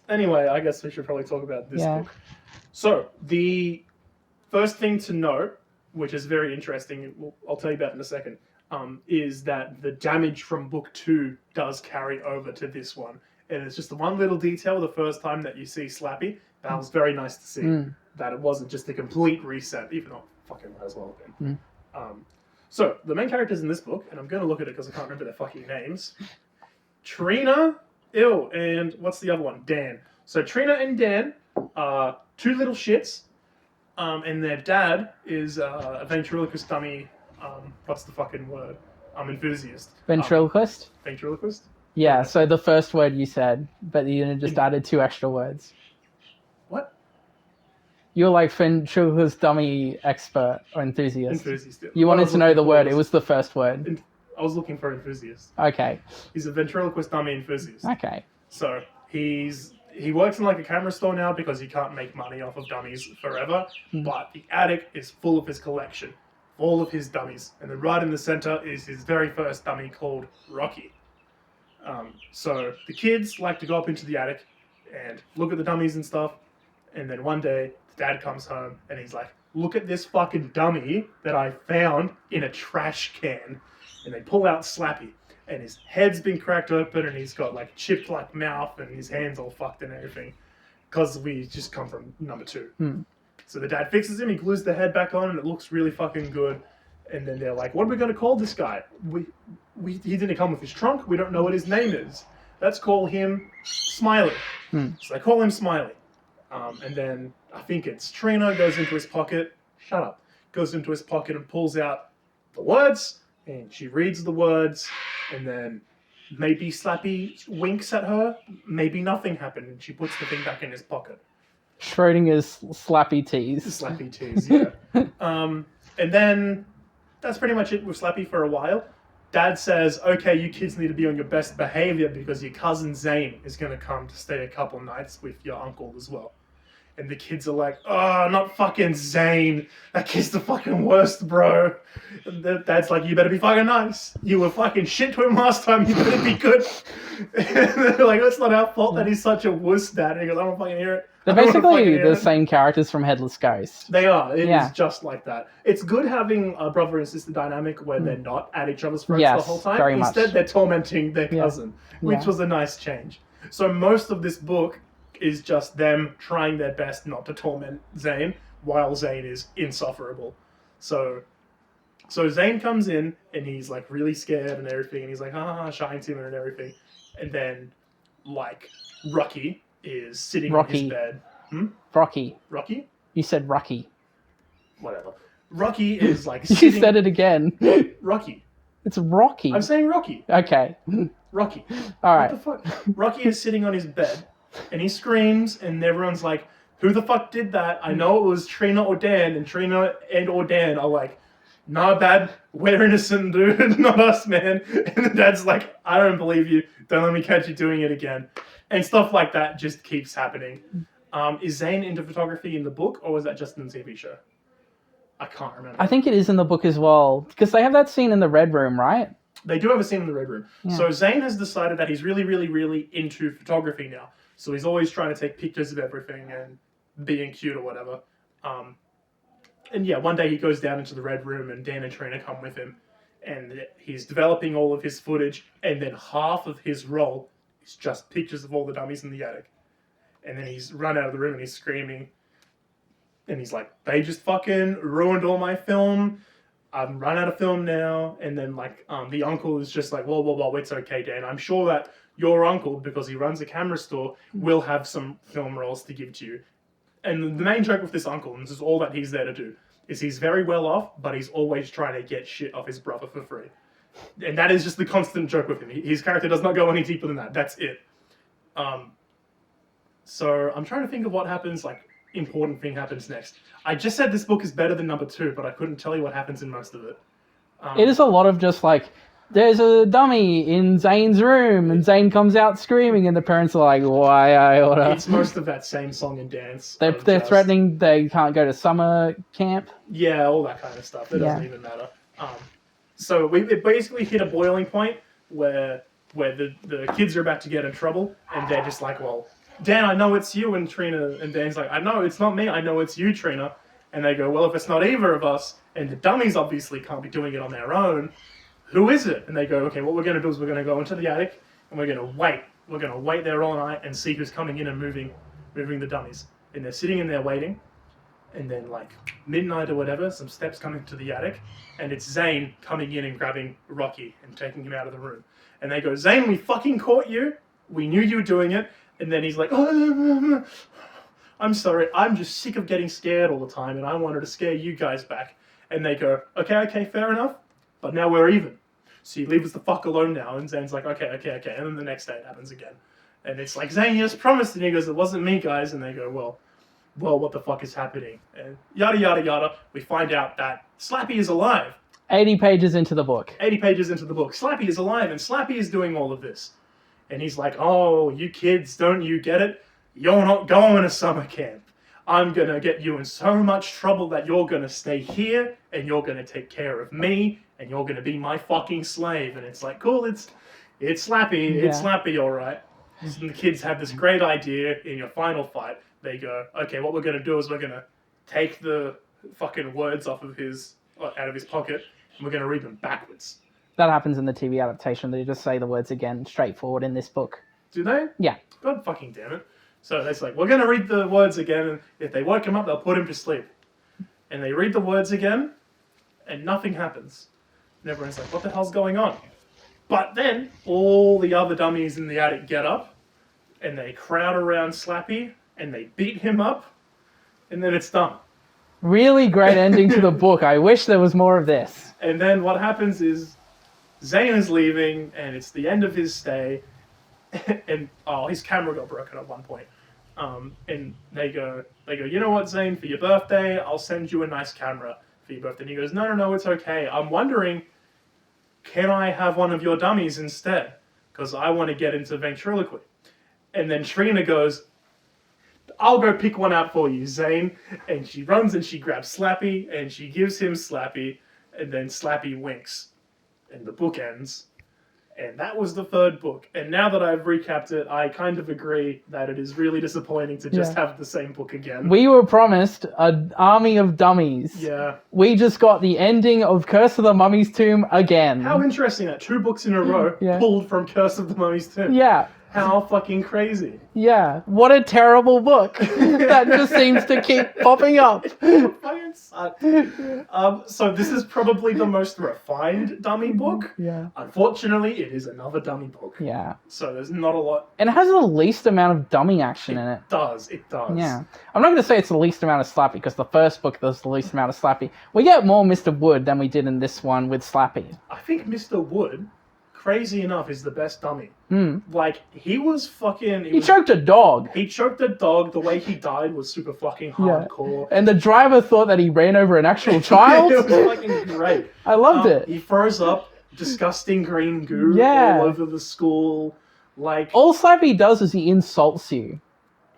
Anyway, I guess we should probably talk about this book. So, the first thing to note, which is very interesting, I'll tell you about in a second. is that the damage from book 2 does carry over to this one. And it's just the one little detail the first time that you see Slappy. That was very nice to see. That it wasn't just a complete reset, even though fucking might as well have been. So, the main characters in this book, and I'm going to look at it because I can't remember their fucking names. Trina, and what's the other one? Dan. So, Trina and Dan are two little shits, and their dad is a ventriloquist dummy, what's the fucking word? Enthusiast. Ventriloquist? Ventriloquist? Yeah, so the first word you said, but you just added 2 extra words. What? You're like ventriloquist dummy expert or enthusiast. Enthusiast. You wanted to know the word, it was the first word. I was looking for enthusiast. Okay. He's a ventriloquist dummy enthusiast. Okay. So, he works in like a camera store now because he can't make money off of dummies forever, but the attic is full of his collection. All of his dummies. And then right in the center is his very first dummy called Rocky. So the kids like to go up into the attic and look at the dummies and stuff. And then one day, the dad comes home and he's like, look at this fucking dummy that I found in a trash can. And they pull out Slappy. And his head's been cracked open and he's got like chipped like mouth and his hands all fucked and everything. Because we just come from number 2. So the dad fixes him, he glues the head back on and it looks really fucking good. And then they're like, what are we going to call this guy? He didn't come with his trunk. We don't know what his name is. Let's call him Smiley. So they call him Smiley. And then I think it's Trina goes into his pocket. Shut up. Goes into his pocket and pulls out the words. And she reads the words. And then maybe Slappy winks at her. Maybe nothing happened. And she puts the thing back in his pocket. Schrodinger's Slappy tease. Slappy tease, yeah. And then that's pretty much it with Slappy for a while. Dad says, okay, you kids need to be on your best behavior because your cousin Zane is going to come to stay a couple nights with your uncle as well. And the kids are like, oh, not fucking Zane. That kid's the fucking worst, bro. And Dad's like, you better be fucking nice. You were fucking shit to him last time. You better be good. And they're like, it's not our fault that he's such a wuss, Dad. And he goes, I don't fucking hear it. They're basically the same characters from Headless Ghost. They are. It is just like that. It's good having a brother and sister dynamic where they're not at each other's throats the whole time. Very Instead, much. they're tormenting their cousin, which was a nice change. So most of this book is just them trying their best not to torment Zane, while Zane is insufferable. So Zane comes in, and he's like really scared and everything, and he's like, shy timid and everything. And then, like, Rocky is sitting on his bed. Rocky. Rocky? You said Rocky. Whatever. Rocky is like You sitting... said it again. Rocky. It's Rocky. I'm saying Rocky. Okay. Rocky. Alright. What the fuck? Rocky is sitting on his bed, and he screams, and everyone's like, who the fuck did that? I know it was Trina or Dan, and Trina and or Dan are like, nah, Dad, we're innocent, dude, not us, man. And the dad's like, I don't believe you. Don't let me catch you doing it again. And stuff like that just keeps happening. Is Zane into photography in the book, or was that just in the TV show? I can't remember. I think it is in the book as well, because they have that scene in the Red Room, right? They do have a scene in the Red Room. Yeah. So Zane has decided that he's really, really, really into photography now. So he's always trying to take pictures of everything and being cute or whatever. And yeah, one day he goes down into the Red Room and Dan and Trina come with him. And he's developing all of his footage. And then half of his roll is just pictures of all the dummies in the attic. And then he's run out of the room and he's screaming. And he's like, they just fucking ruined all my film. I've run out of film now. And then like the uncle is just like, whoa, it's okay, Dan. I'm sure that your uncle, because he runs a camera store, will have some film rolls to give to you. And the main joke with this uncle, and this is all that he's there to do, is he's very well off, but he's always trying to get shit off his brother for free. And that is just the constant joke with him. His character does not go any deeper than that. That's it. So I'm trying to think of what happens, like, important thing happens next. I just said this book is better than number 2, but I couldn't tell you what happens in most of it. It is a lot of just like, there's a dummy in Zane's room, and Zane comes out screaming, and the parents are like, why I order? It's most of that same song and dance. They're threatening they can't go to summer camp. Yeah, all that kind of stuff. It doesn't even matter. So it basically hit a boiling point where the kids are about to get in trouble, and they're just like, well, Dan, I know it's you, and Trina, and Dan's like, I know it's not me, I know it's you, Trina. And they go, well, if it's not either of us, and the dummies obviously can't be doing it on their own, who is it? And they go, okay, what we're going to do is we're going to go into the attic and we're going to wait. We're going to wait there all night and see who's coming in and moving the dummies. And they're sitting in there waiting. And then like midnight or whatever, some steps coming to the attic. And it's Zane coming in and grabbing Rocky and taking him out of the room. And they go, Zane, we fucking caught you. We knew you were doing it. And then he's like, oh, I'm sorry. I'm just sick of getting scared all the time. And I wanted to scare you guys back. And they go, okay, fair enough. But now we're even. So you leave us the fuck alone now. And Zane's like, okay. And then the next day it happens again. And it's like, Zane, you just promised. And he goes, it wasn't me, guys. And they go, well, what the fuck is happening? And yada, yada, yada. We find out that Slappy is alive. 80 pages into the book. 80 pages into the book. Slappy is alive, and Slappy is doing all of this. And he's like, oh, you kids, don't you get it? You're not going to summer camp. I'm going to get you in so much trouble that you're going to stay here, and you're going to take care of me, and you're going to be my fucking slave. And it's like, cool, it's Slappy. Yeah. It's Slappy, all right. And the kids have this great idea in your final fight. They go, okay, what we're going to do is we're going to take the fucking words out of his pocket, and we're going to read them backwards. That happens in the TV adaptation. They just say the words again, straightforward in this book. Do they? Yeah. God fucking damn it. So it's like, we're going to read the words again, and if they woke him up, they'll put him to sleep. And they read the words again, and nothing happens. And everyone's like, what the hell's going on? But then, all the other dummies in the attic get up, and they crowd around Slappy, and they beat him up, and then it's done. Really great ending to the book. I wish there was more of this. And then what happens is Zane is leaving, and it's the end of his stay, and his camera got broken at one point. And they go, you know what, Zane, for your birthday, I'll send you a nice camera for your birthday. And he goes, no, it's okay. I'm wondering, can I have one of your dummies instead? Because I want to get into ventriloquy. And then Trina goes, I'll go pick one out for you, Zane. And she runs and she grabs Slappy, and she gives him Slappy, and then Slappy winks. And the book ends. And that was the third book. And now that I've recapped it, I kind of agree that it is really disappointing to just have the same book again. We were promised an army of dummies. Yeah. We just got the ending of Curse of the Mummy's Tomb again. How interesting that 2 books in a row pulled from Curse of the Mummy's Tomb. Yeah. How fucking crazy. Yeah. What a terrible book. That just seems to keep popping up. Fucking suck. So this is probably the most refined dummy book. Yeah. Unfortunately, it is another dummy book. Yeah. So there's not a lot. And it has the least amount of dummy action in it. It does. Yeah. I'm not going to say it's the least amount of Slappy, because the first book there's the least amount of Slappy. We get more Mr. Wood than we did in this one with Slappy. I think Mr. Wood, crazy enough, is the best dummy. Mm. Like, he was fucking... He choked a dog. He choked a dog. The way he died was super fucking hardcore. And the driver thought that he ran over an actual child. It was fucking great. I loved it. He throws up disgusting green goo all over the school. Like, all Slappy does is he insults you.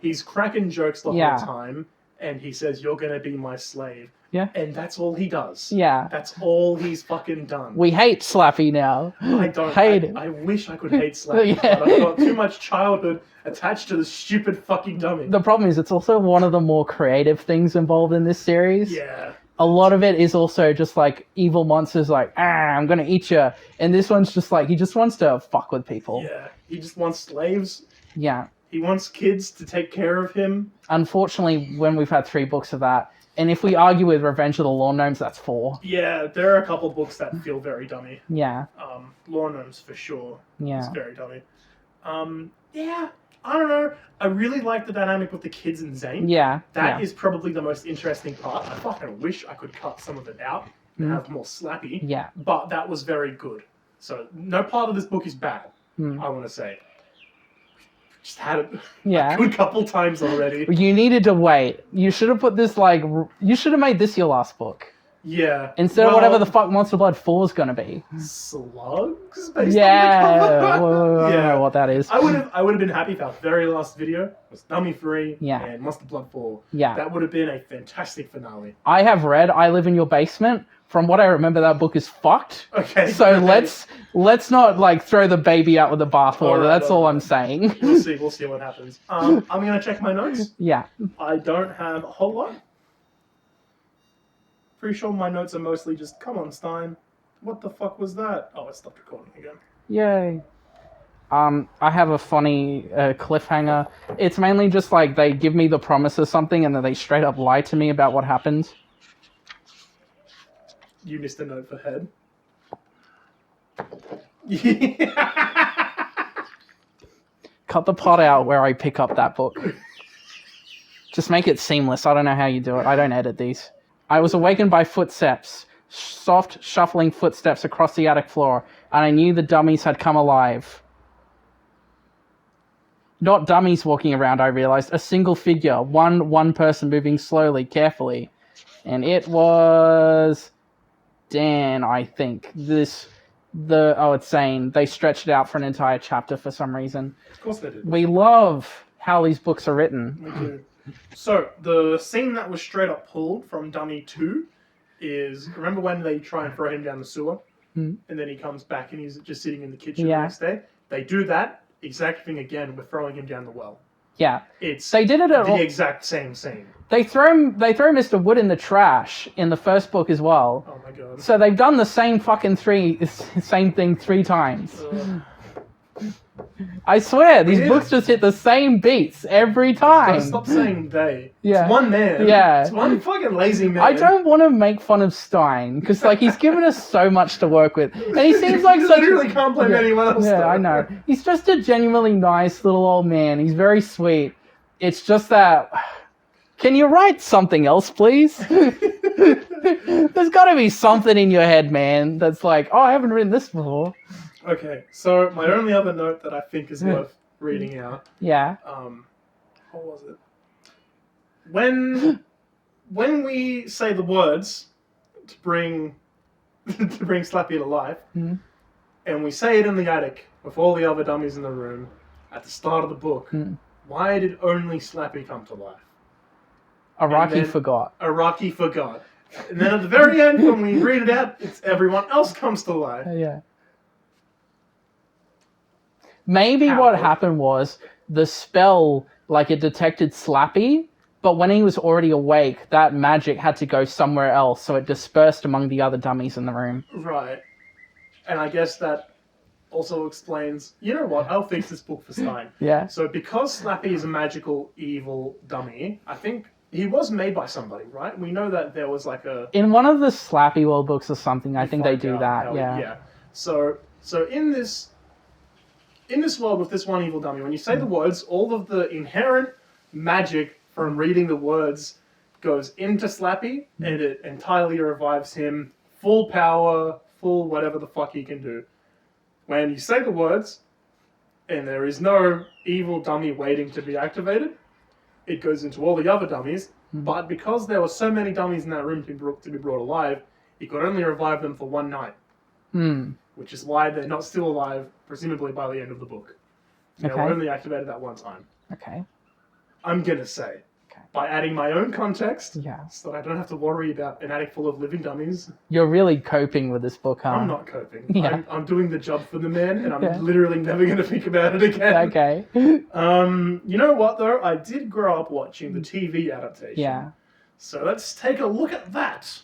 He's cracking jokes the whole time, and he says, you're gonna be my slave. Yeah. And that's all he does. Yeah. That's all he's fucking done. We hate Slappy now. I don't hate it. I wish I could hate Slappy, but I've got too much childhood attached to this stupid fucking dummy. The problem is it's also one of the more creative things involved in this series. Yeah. A lot of it is also just like evil monsters like, I'm gonna eat you. And this one's just like, he just wants to fuck with people. Yeah. He just wants slaves. Yeah. He wants kids to take care of him. Unfortunately, when we've had 3 books of that, and if we argue with Revenge of the Lawn Gnomes, that's 4. Yeah, there are a couple books that feel very dummy. Yeah. Lawn Gnomes for sure. Yeah. It's very dummy. Yeah, I don't know. I really like the dynamic with the kids and Zane. Yeah. That is probably the most interesting part. I fucking wish I could cut some of it out and have more Slappy. Yeah. But that was very good. So no part of this book is bad, I want to say. Just had it a good couple times already. You needed to wait. You should have put this you should have made this your last book. Yeah. Instead of whatever the fuck Monster Blood 4 is gonna be. Slugs based on the cover? I don't know what that is. I would have been happy if our very last video was dummy free and Monster Blood 4. Yeah. That would have been a fantastic finale. I have read I Live in Your Basement. From what I remember, that book is fucked. Okay. So let's not throw the baby out with the bathwater. That's all I'm saying. We'll see what happens. I'm gonna check my notes. Yeah. I don't have a whole lot. Pretty sure my notes are mostly just, come on, Stine. What the fuck was that? Oh, it stopped recording again. Yay. I have a funny cliffhanger. It's mainly just like they give me the promise of something and then they straight up lie to me about what happened. You missed a note for head. Cut the part out where I pick up that book. Just make it seamless. I don't know how you do it. I don't edit these. I was awakened by footsteps. Soft, shuffling footsteps across the attic floor, and I knew the dummies had come alive. Not dummies walking around, I realized. A single figure. One person moving slowly, carefully. And it was... Dan, I think. It's saying they stretched it out for an entire chapter for some reason. Of course they did. We love how these books are written. We do. So, the scene that was straight up pulled from Dummy 2 is, remember when they try and throw him down the sewer? And then he comes back and he's just sitting in the kitchen the next day? They do that exact thing again with throwing him down the well. Yeah. They did it at the exact same scene. They throw Mr. Wood in the trash in the first book as well. Oh my god. So they've done the same same thing 3 times. I swear, these books just hit the same beats every time. Stop saying they. Yeah. It's one man. Yeah. It's one fucking lazy man. I don't want to make fun of Stine, because like he's given us so much to work with. And he seems like such literally can't blame anyone else. Yeah, though. I know. He's just a genuinely nice little old man. He's very sweet. It's just that... Can you write something else, please? There's got to be something in your head, man, that's like, oh, I haven't written this before. Okay, so my only other note that I think is worth reading out. Yeah. What was it? When we say the words to bring Slappy to life, and we say it in the attic with all the other dummies in the room at the start of the book, why did only Slappy come to life? Araki forgot. Araki forgot. And then at the very end, when we read it out, it's everyone else comes to life. Yeah. Maybe what happened was the spell, like, it detected Slappy, but when he was already awake, that magic had to go somewhere else, so it dispersed among the other dummies in the room. Right. And I guess that also explains... You know what? I'll fix this book for Stine. Yeah. So because Slappy is a magical, evil dummy, I think he was made by somebody, right? We know that there was like a... In one of the Slappy World books or something, I think they do that, Yeah. So in this world with this one evil dummy, when you say the words, all of the inherent magic from reading the words goes into Slappy, and it entirely revives him, full power, full whatever the fuck he can do. When you say the words, and there is no evil dummy waiting to be activated, it goes into all the other dummies, but because there were so many dummies in that room to be brought alive, it could only revive them for one night. Which is why they're not still alive, presumably by the end of the book. They were only activated that one time. Okay. I'm gonna say, by adding my own context, so that I don't have to worry about an attic full of living dummies. You're really coping with this book, huh? I'm not coping. Yeah. I'm doing the job for the man, and I'm literally never gonna think about it again. Okay. You know what, though? I did grow up watching the TV adaptation. Yeah. So let's take a look at that.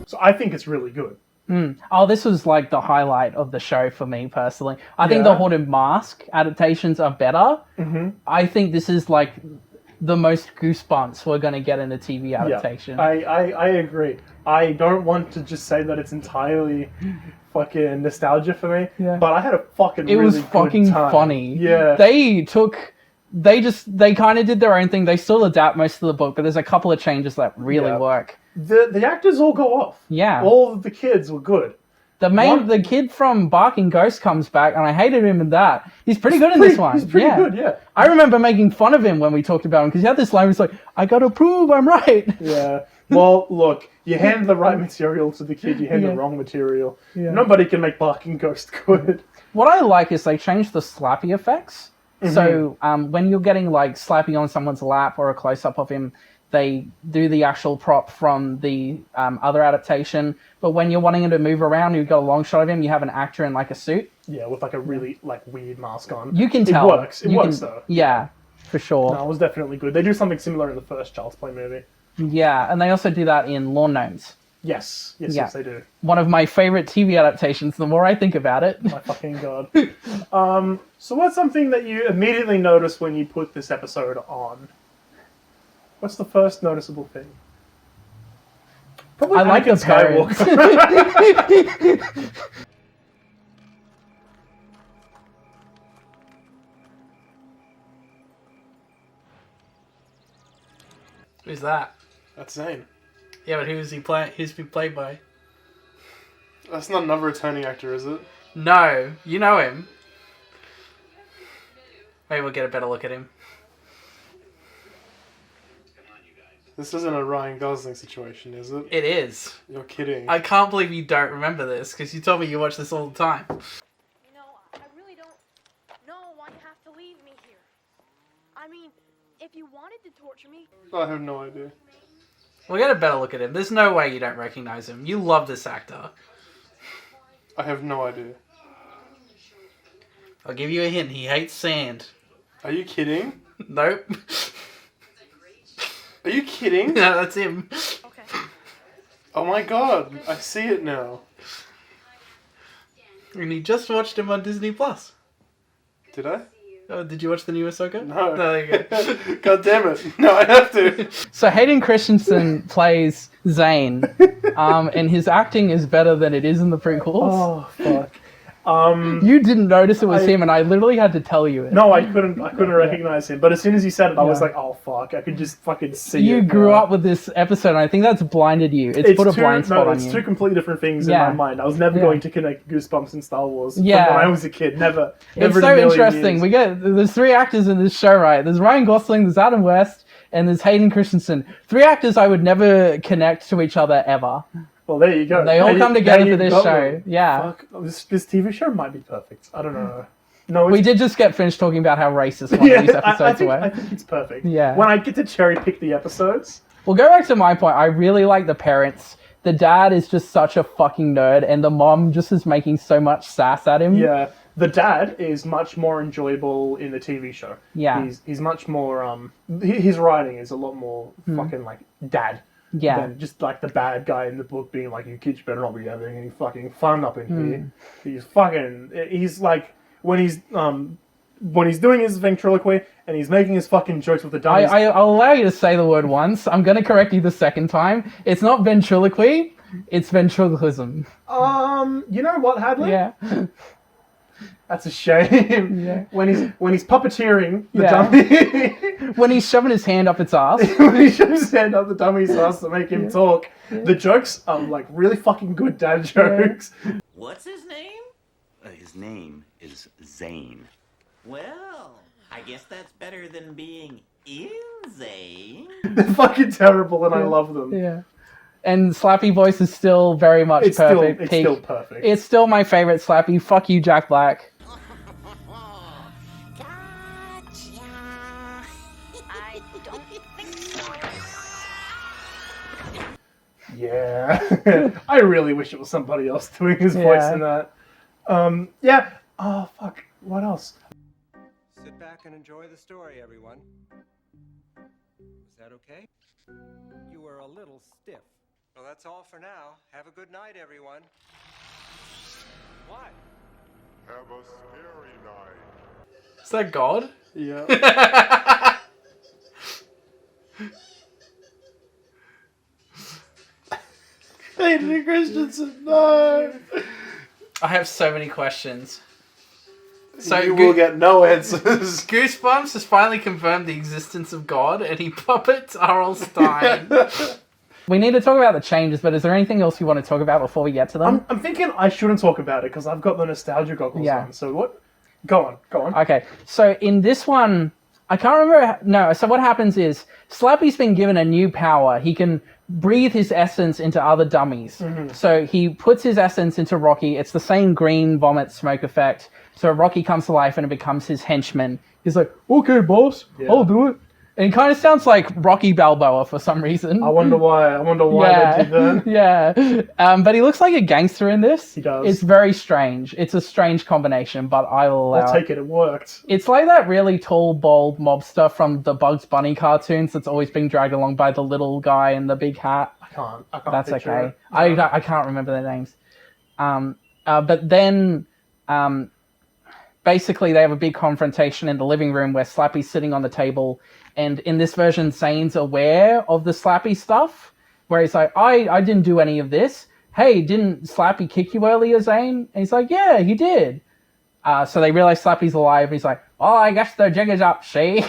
So I think it's really good. Oh, this was like the highlight of the show for me personally. I think the Haunted Mask adaptations are better. I think this is like the most Goosebumps we're going to get in a TV adaptation. I agree. I don't want to just say that it's entirely fucking nostalgia for me, but I had a fucking It really was good fucking time. funny. Yeah. They kind of did their own thing. They still adapt most of the book, but there's a couple of changes that really work. The actors all go off. Yeah. All of the kids were good. The kid from Barking Ghost comes back, and I hated him in that. He's pretty good in this one. He's pretty good, yeah. I remember making fun of him when we talked about him, because he had this line, he's like, I gotta prove I'm right. Yeah. Well, look, you hand the right material to the kid, you hand the wrong material. Yeah. Nobody can make Barking Ghost good. What I like is they changed the Slappy effects. So when you're getting like Slappy on someone's lap or a close-up of him, they do the actual prop from the other adaptation. But when you're wanting him to move around, you've got a long shot of him, you have an actor in like a suit. Yeah, with like a really like weird mask on. You can tell. It works though. Yeah. for sure. No, it was definitely good. They do something similar in the first Child's Play movie. Yeah, and they also do that in Lawn Gnomes. Yes, they do. One of my favorite TV adaptations, the more I think about it. My fucking god. So what's something that you immediately noticed when you put this episode on? What's the first noticeable thing? Probably I like the Anakin parents. Who's that? That's Zane. Yeah, but who's he playing? Who's been played by? That's not another returning actor, is it? No, you know him. Maybe we'll get a better look at him. This isn't a Ryan Gosling situation, is it? It is. You're kidding. I can't believe you don't remember this, because you told me you watch this all the time. You know, I really don't know why you have to leave me here. I mean, if you wanted to torture me... I have no idea. We'll get a better look at him. There's no way you don't recognize him. You love this actor. I have no idea. I'll give you a hint. He hates sand. Are you kidding? Nope. Are you kidding? No, that's him. Okay. Oh my god, I see it now. And you just watched him on Disney Plus. Did I? Oh, did you watch the new Ahsoka? No. There you go. God damn it. No, I have to. So Hayden Christensen plays Zane, and his acting is better than it is in the prequels. Oh, fuck. You didn't notice it was him, and I literally had to tell you it. No, I couldn't recognize him. But as soon as you said it, I was like, oh, fuck. I could just fucking see it. You grew up with this episode, and I think that's blinded you. It's put a blind spot on you. It's two completely different things in my mind. I was never going to connect Goosebumps and Star Wars from when I was a kid. Never. It's in a so million interesting. years. There's 3 actors in this show, right? There's Ryan Gosling, there's Adam West, and there's Hayden Christensen. 3 actors I would never connect to each other ever. Well, there you go. They all come together for this show. Yeah. Fuck. This TV show might be perfect. I don't know. No, We did just get finished talking about how racist one of these episodes I were. think it's perfect. Yeah. When I get to cherry pick the episodes. Well, go back to my point. I really like the parents. The dad is just such a fucking nerd, and the mom just is making so much sass at him. Yeah. The dad is much more enjoyable in the TV show. Yeah. He's much more, his writing is a lot more fucking, like, dad. Yeah. Than just, like, the bad guy in the book being like, you kids better not be having any fucking fun up in here. He's like, when he's doing his ventriloquy and he's making his fucking jokes with the dummies. I'll allow you to say the word once. I'm going to correct you the second time. It's not ventriloquy, it's ventriloquism. You know what, Hadley? Yeah. That's a shame. Yeah. When he's puppeteering the dummy. When he's shoving his hand up its ass. When he shoves his hand up the dummy's ass to make him talk. The jokes are like really fucking good dad jokes. What's his name? His name is Zane. Well, I guess that's better than being insane. They're fucking terrible and I love them. Yeah. And Slappy voice is still very much perfect. It's still perfect. It's still my favorite Slappy. Fuck you, Jack Black. I don't think so. Yeah. I really wish it was somebody else doing his voice in that. Yeah. Oh, fuck. What else? Sit back and enjoy the story, everyone. Is that okay? You were a little stiff. Well, that's all for now. Have a good night, everyone. What? Have a scary night. Is that God? Yeah. Hayden Christensen, no! I have so many questions. So you will get no answers. Goosebumps has finally confirmed the existence of God, and he puppets R.L. Stine. We need to talk about the changes, but is there anything else you want to talk about before we get to them? I'm thinking I shouldn't talk about it because I've got the nostalgia goggles on. So what? Go on. Okay, so in this one, I can't remember. So what happens is Slappy's been given a new power. He can breathe his essence into other dummies. Mm-hmm. So he puts his essence into Rocky. It's the same green vomit smoke effect. So Rocky comes to life and it becomes his henchman. He's like, okay, boss, I'll do it. And it kind of sounds like Rocky Balboa for some reason. I wonder why they did that. Yeah. But he looks like a gangster in this. He does. It's very strange. It's a strange combination, but I will allow I'll take it. It worked. It's like that really tall, bald mobster from the Bugs Bunny cartoons that's always being dragged along by the little guy in the big hat. I can't. That's picture okay. it. I can't remember their names. But then, basically, they have a big confrontation in the living room where Slappy's sitting on the table. And in this version, Zane's aware of the Slappy stuff, where he's like, I didn't do any of this. Hey, didn't Slappy kick you earlier, Zane? And he's like, yeah, he did. So they realize Slappy's alive, and he's like, oh, I guess the jig is up, see?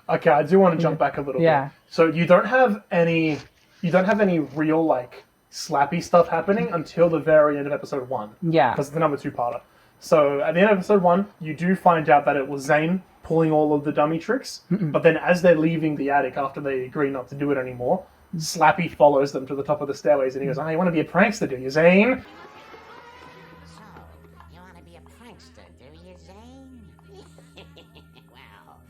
Okay, I do want to jump back a little bit. So you don't have any real, like, Slappy stuff happening until the very end of episode 1. Yeah. Because it's the number 2-parter. So at the end of episode 1, you do find out that it was Zane pulling all of the dummy tricks, but then as they're leaving the attic after they agree not to do it anymore, Slappy follows them to the top of the stairways and he goes, you want to be a prankster, do you, Zane? So, you want to be a prankster, do you, Zane? Well,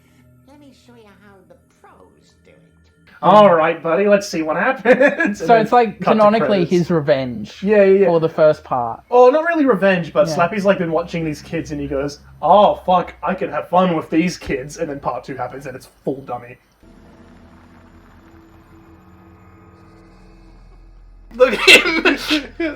let me show you how the pros do it. Alright, buddy, let's see what happens. So it's like canonically his revenge for the first part. Oh, not really revenge, but Slappy's like been watching these kids and he goes, oh, fuck, I can have fun with these kids. And then part 2 happens and it's full dummy. Look at him!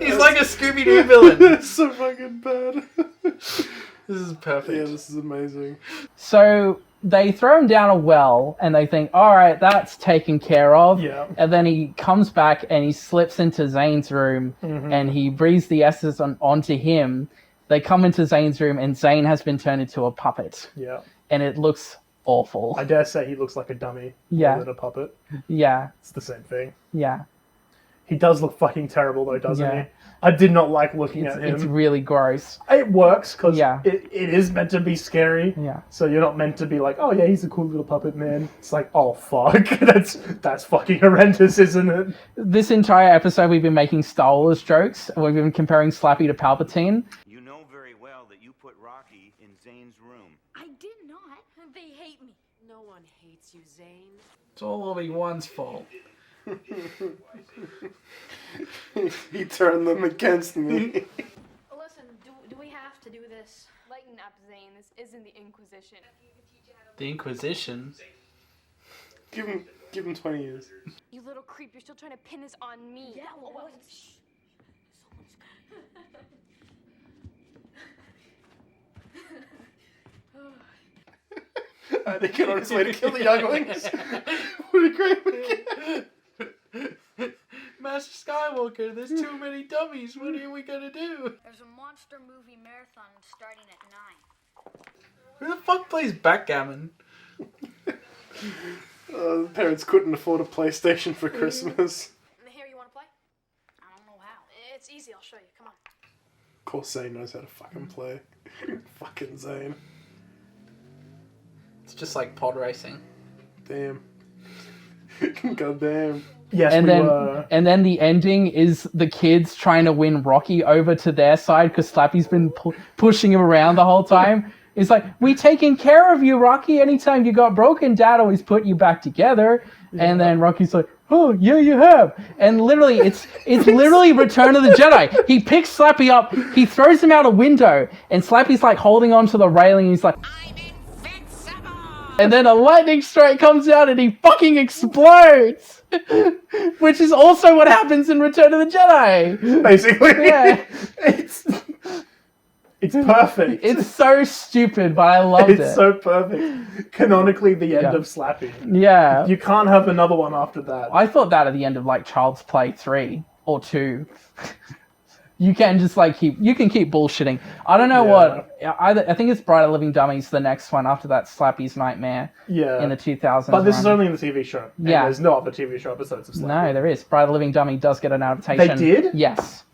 He's like a Scooby-Doo villain. It's so fucking bad. This is perfect. Yeah, this is amazing. So they throw him down a well and they think, all right, that's taken care of. Yeah. And then he comes back and he slips into Zane's room and he breathes the S's onto him. They come into Zane's room and Zane has been turned into a puppet. Yeah. And it looks awful. I dare say he looks like a dummy more than a puppet. Yeah. It's the same thing. Yeah. He does look fucking terrible though, doesn't he? I did not like looking at him. It's really gross. It works because it is meant to be scary. Yeah. So you're not meant to be like, oh yeah, he's a cool little puppet man. It's like, oh fuck, that's fucking horrendous, isn't it? This entire episode we've been making Star Wars jokes. We've been comparing Slappy to Palpatine. You know very well that you put Rocky in Zane's room. I did not. They hate me. No one hates you, Zane. It's all Obi-Wan's fault. He turned them against me. Listen, do we have to do this? Lighten up, Zane. This isn't the Inquisition. The Inquisition? Give him 20 years. You little creep, you're still trying to pin this on me. Yeah, well, shh. They get on his way to kill the younglings. What a great weekend. Master Skywalker, there's too many dummies. What are we gonna do? There's a monster movie marathon starting at 9. Who the fuck plays backgammon? The parents couldn't afford a PlayStation for Christmas. Here, you want to play? I don't know how. It's easy, I'll show you. Come on. Of course Zane knows how to fucking play. Fucking Zane. It's just like pod racing. Damn. God damn. Yes, and then the ending is the kids trying to win Rocky over to their side because Slappy's been pushing him around the whole time. It's like, we taking care of you, Rocky. Anytime you got broken, Dad always put you back together. Yeah. And then Rocky's like, oh, yeah, you have. And literally, it's literally Return of the Jedi. He picks Slappy up, he throws him out a window, and Slappy's like holding onto the railing. He's like, I'm invincible. And then a lightning strike comes out and he fucking explodes. Which is also what happens in Return of the Jedi. Basically. Yeah. It's perfect. It's so stupid, but I loved it. It's so perfect. Canonically, the end of Slappy. Yeah. You can't have another one after that. I thought that at the end of like Child's Play 3 or 2. You can just like keep bullshitting. I don't know what. I think it's Bride of Living Dummies, the next one after that Slappy's Nightmare. Yeah. In the 2000s. But this is only in the TV show. And yeah. There's no other TV show episodes of Slappy. No, there is. Bride of Living Dummy does get an adaptation. They did? Yes.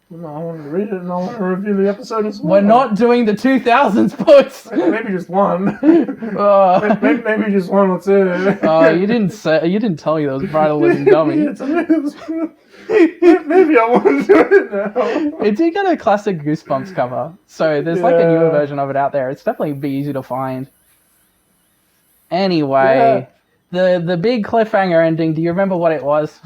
No, I wanted to read it and I want to review the episode as well. We're not doing the 2000s books. Maybe just one. Maybe just one or two. You didn't tell me that was Bride of Living Dummy. Maybe I want to do it now. It did get a classic Goosebumps cover, so there's like a newer version of it out there. It's definitely be easy to find. Anyway, the big cliffhanger ending, do you remember what it was?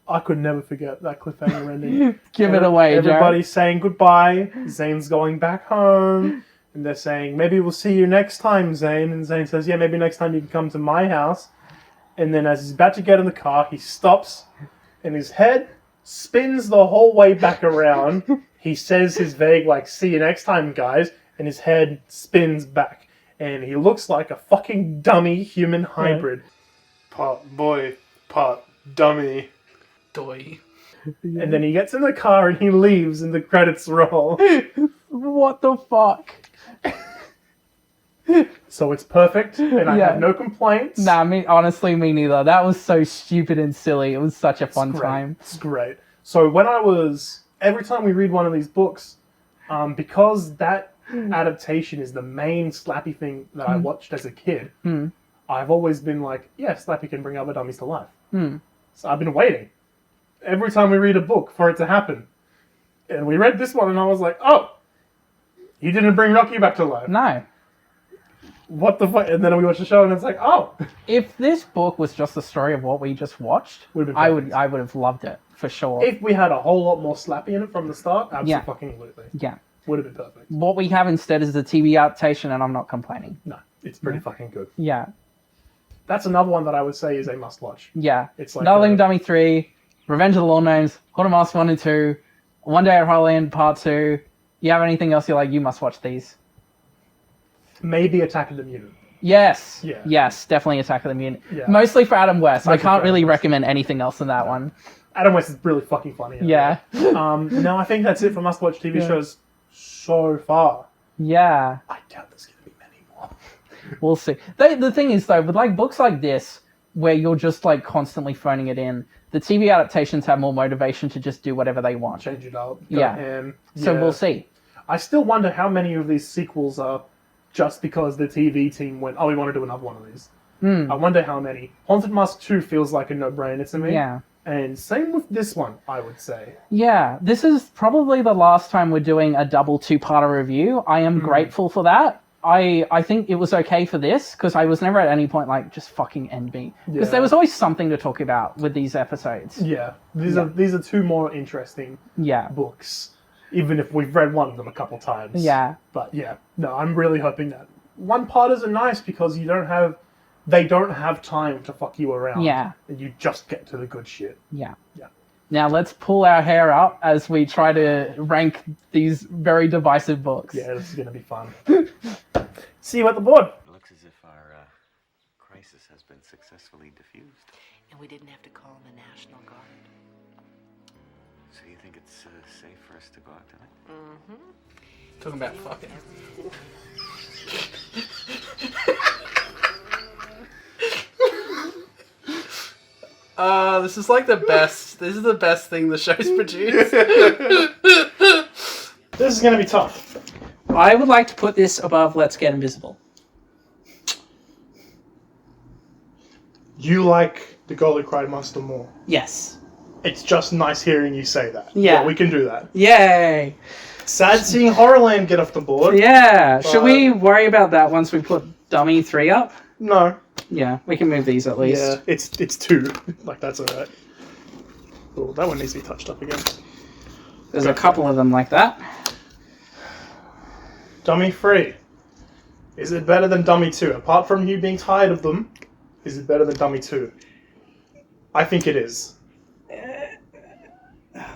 I could never forget that cliffhanger ending. Give it away, Everybody's saying goodbye. Zane's going back home. And they're saying, maybe we'll see you next time, Zane. And Zane says, yeah, maybe next time you can come to my house. And then as he's about to get in the car, he stops. And his head spins the whole way back around. He says his vague, like, see you next time, guys. And his head spins back. And he looks like a fucking dummy human hybrid. Part boy, part dummy. Doy. And then he gets in the car and he leaves and the credits roll. What the fuck? So it's perfect, and I have no complaints. Nah, honestly, me neither. That was so stupid and silly. It was such a fun time. It's great. So every time we read one of these books, because that adaptation is the main Slappy thing that I watched as a kid, I've always been like, yeah, Slappy can bring other dummies to life. So I've been waiting every time we read a book for it to happen. And we read this one, and I was like, oh, he didn't bring Rocky back to life. No. What the fuck? And then we watched the show, and it's like, oh. If this book was just the story of what we just watched, I would have loved it, for sure. If we had a whole lot more Slappy in it from the start, absolutely. Yeah. Would have been perfect. What we have instead is the TV adaptation, and I'm not complaining. No, it's pretty fucking good. Yeah. That's another one that I would say is a must-watch. Yeah. It's like Nothing Dummy 3, Revenge of the Lawn Gnomes, Haunted Mask 1 and 2, One Day at Hollyland Part 2. You have anything else you're like, you must watch these? Maybe Attack of the Mutant. Yes. Yeah. Yes, definitely Attack of the Mutant. Yeah. Mostly for Adam West. I can't really West. recommend anything else in that one. Adam West is really fucking funny. Yeah. No, I think that's it for must-watch TV shows so far. Yeah. I doubt there's going to be many more. We'll see. The thing is, though, with like books like this, where you're just like constantly phoning it in, the TV adaptations have more motivation to just do whatever they want. Change it up. So we'll see. I still wonder how many of these sequels are just because the TV team went, oh, we want to do another one of these. I wonder how many. Haunted Mask 2 feels like a no-brainer to me. Yeah. And same with this one, I would say. Yeah, this is probably the last time we're doing a double two-parter review. I am grateful for that. I think it was okay for this, because I was never at any point like, just fucking end me. Because there was always something to talk about with these episodes. Yeah, these are two more interesting books, even if we've read one of them a couple times. Yeah. But yeah, no, I'm really hoping that one-parters are nice because they don't have time to fuck you around. Yeah. And you just get to the good shit. Yeah. Yeah. Now let's pull our hair up as we try to rank these very divisive books. Yeah, this is going to be fun. See you at the board. It looks as if our crisis has been successfully diffused. And we didn't have to call in the National Guard. So you think it's safe for us to go out tonight? Mm-hmm. Talking about fucking. This is like the best. This is the best thing the show's produced. This is going to be tough. I would like to put this above Let's Get Invisible. You like The Girl Who Cried Monster more. Yes. It's just nice hearing you say that. Yeah. We can do that. Yay! Sad seeing Horrorland get off the board. Yeah. Should we worry about that once we put Dummy 3 up? No. Yeah, we can move these at least. Yeah, it's 2. Like, that's alright. Oh, that one needs to be touched up again. There's a couple of them like that. Dummy 3. Is it better than Dummy 2? Apart from you being tired of them, is it better than Dummy 2? I think it is.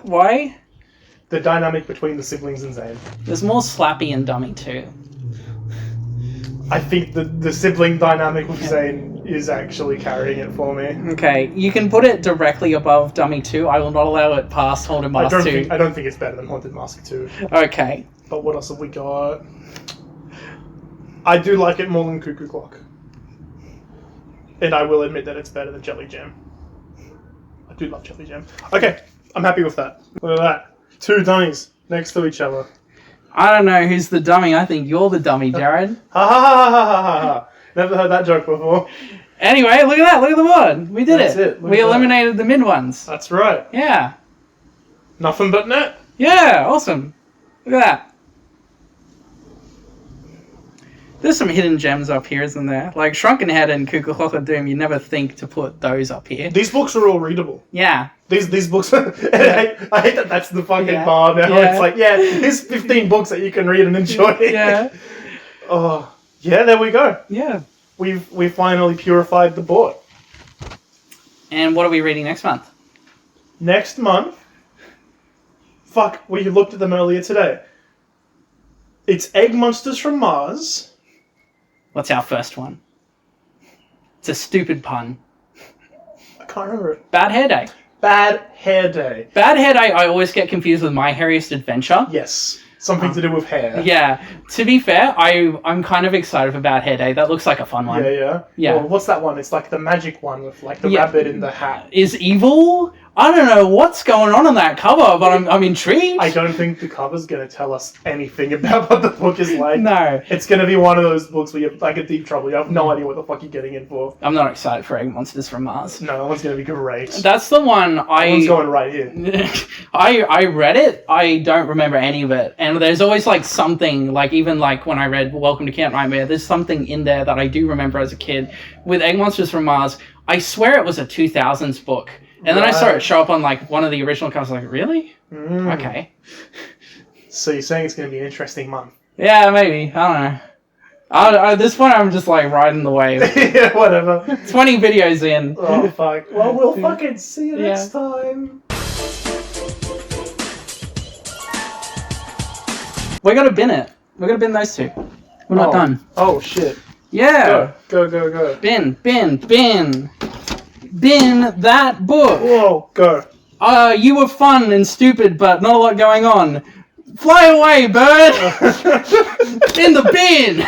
Why? The dynamic between the siblings and Zane. There's more Slappy in Dummy 2. I think the sibling dynamic with Zane is actually carrying it for me. Okay, you can put it directly above Dummy 2. I will not allow it past Haunted Mask 2. I don't think it's better than Haunted Mask 2. Okay. But what else have we got? I do like it more than Cuckoo Clock. And I will admit that it's better than Jelly Jam. I do love Jelly Jam. Okay, I'm happy with that. Look at that. 2 dummies next to each other. I don't know who's the dummy. I think you're the dummy, Jared. Ha ha ha ha ha ha. Never heard that joke before. Anyway, look at that. Look at the board. We did it. We eliminated the mid ones. That's right. Yeah. Nothing but net. Yeah, awesome. Look at that. There's some hidden gems up here, isn't there? Like Shrunken Head and Kukulkan Doom, you never think to put those up here. These books are all readable. Yeah. These books, I hate that that's the fucking bar now. Yeah. It's like, here's 15 books that you can read and enjoy. Yeah. Oh, yeah, there we go. Yeah. We've finally purified the board. And what are we reading next month? Next month, we looked at them earlier today. It's Egg Monsters from Mars. What's our first one? It's a stupid pun. I can't remember it. Bad Hair Day. Bad Hair Day. Bad Hair Day, I always get confused with My Hairiest Adventure. Yes. Something to do with hair. Yeah. To be fair, I'm kind of excited for Bad Hair Day. That looks like a fun one. Yeah. Well, what's that one? It's like the magic one with like the rabbit in the hat. Is evil? I don't know what's going on that cover, but I'm intrigued. I don't think the cover's going to tell us anything about what the book is like. No. It's going to be one of those books where you're like in deep trouble. You have no idea what the fuck you're getting in for. I'm not excited for Egg Monsters from Mars. No, that one's going to be great. That's the one That one's going right here. I read it. I don't remember any of it. And there's always like something, like even like when I read Welcome to Camp Nightmare, there's something in there that I do remember as a kid. With Egg Monsters from Mars, I swear it was a 2000s book. And then I saw it show up on like one of the original covers. Like, really? Okay. So you're saying it's going to be an interesting month? Yeah, maybe. I don't know. At this point, I'm just like riding the wave. Yeah, whatever. 20 videos in. Oh, fuck. Well, we'll fucking see you next time. We gotta bin it. We gotta bin those two. We're not done. Oh, shit. Yeah. Go. Bin. Bin that book. Whoa, go. You were fun and stupid, but not a lot going on. Fly away, bird! In the bin!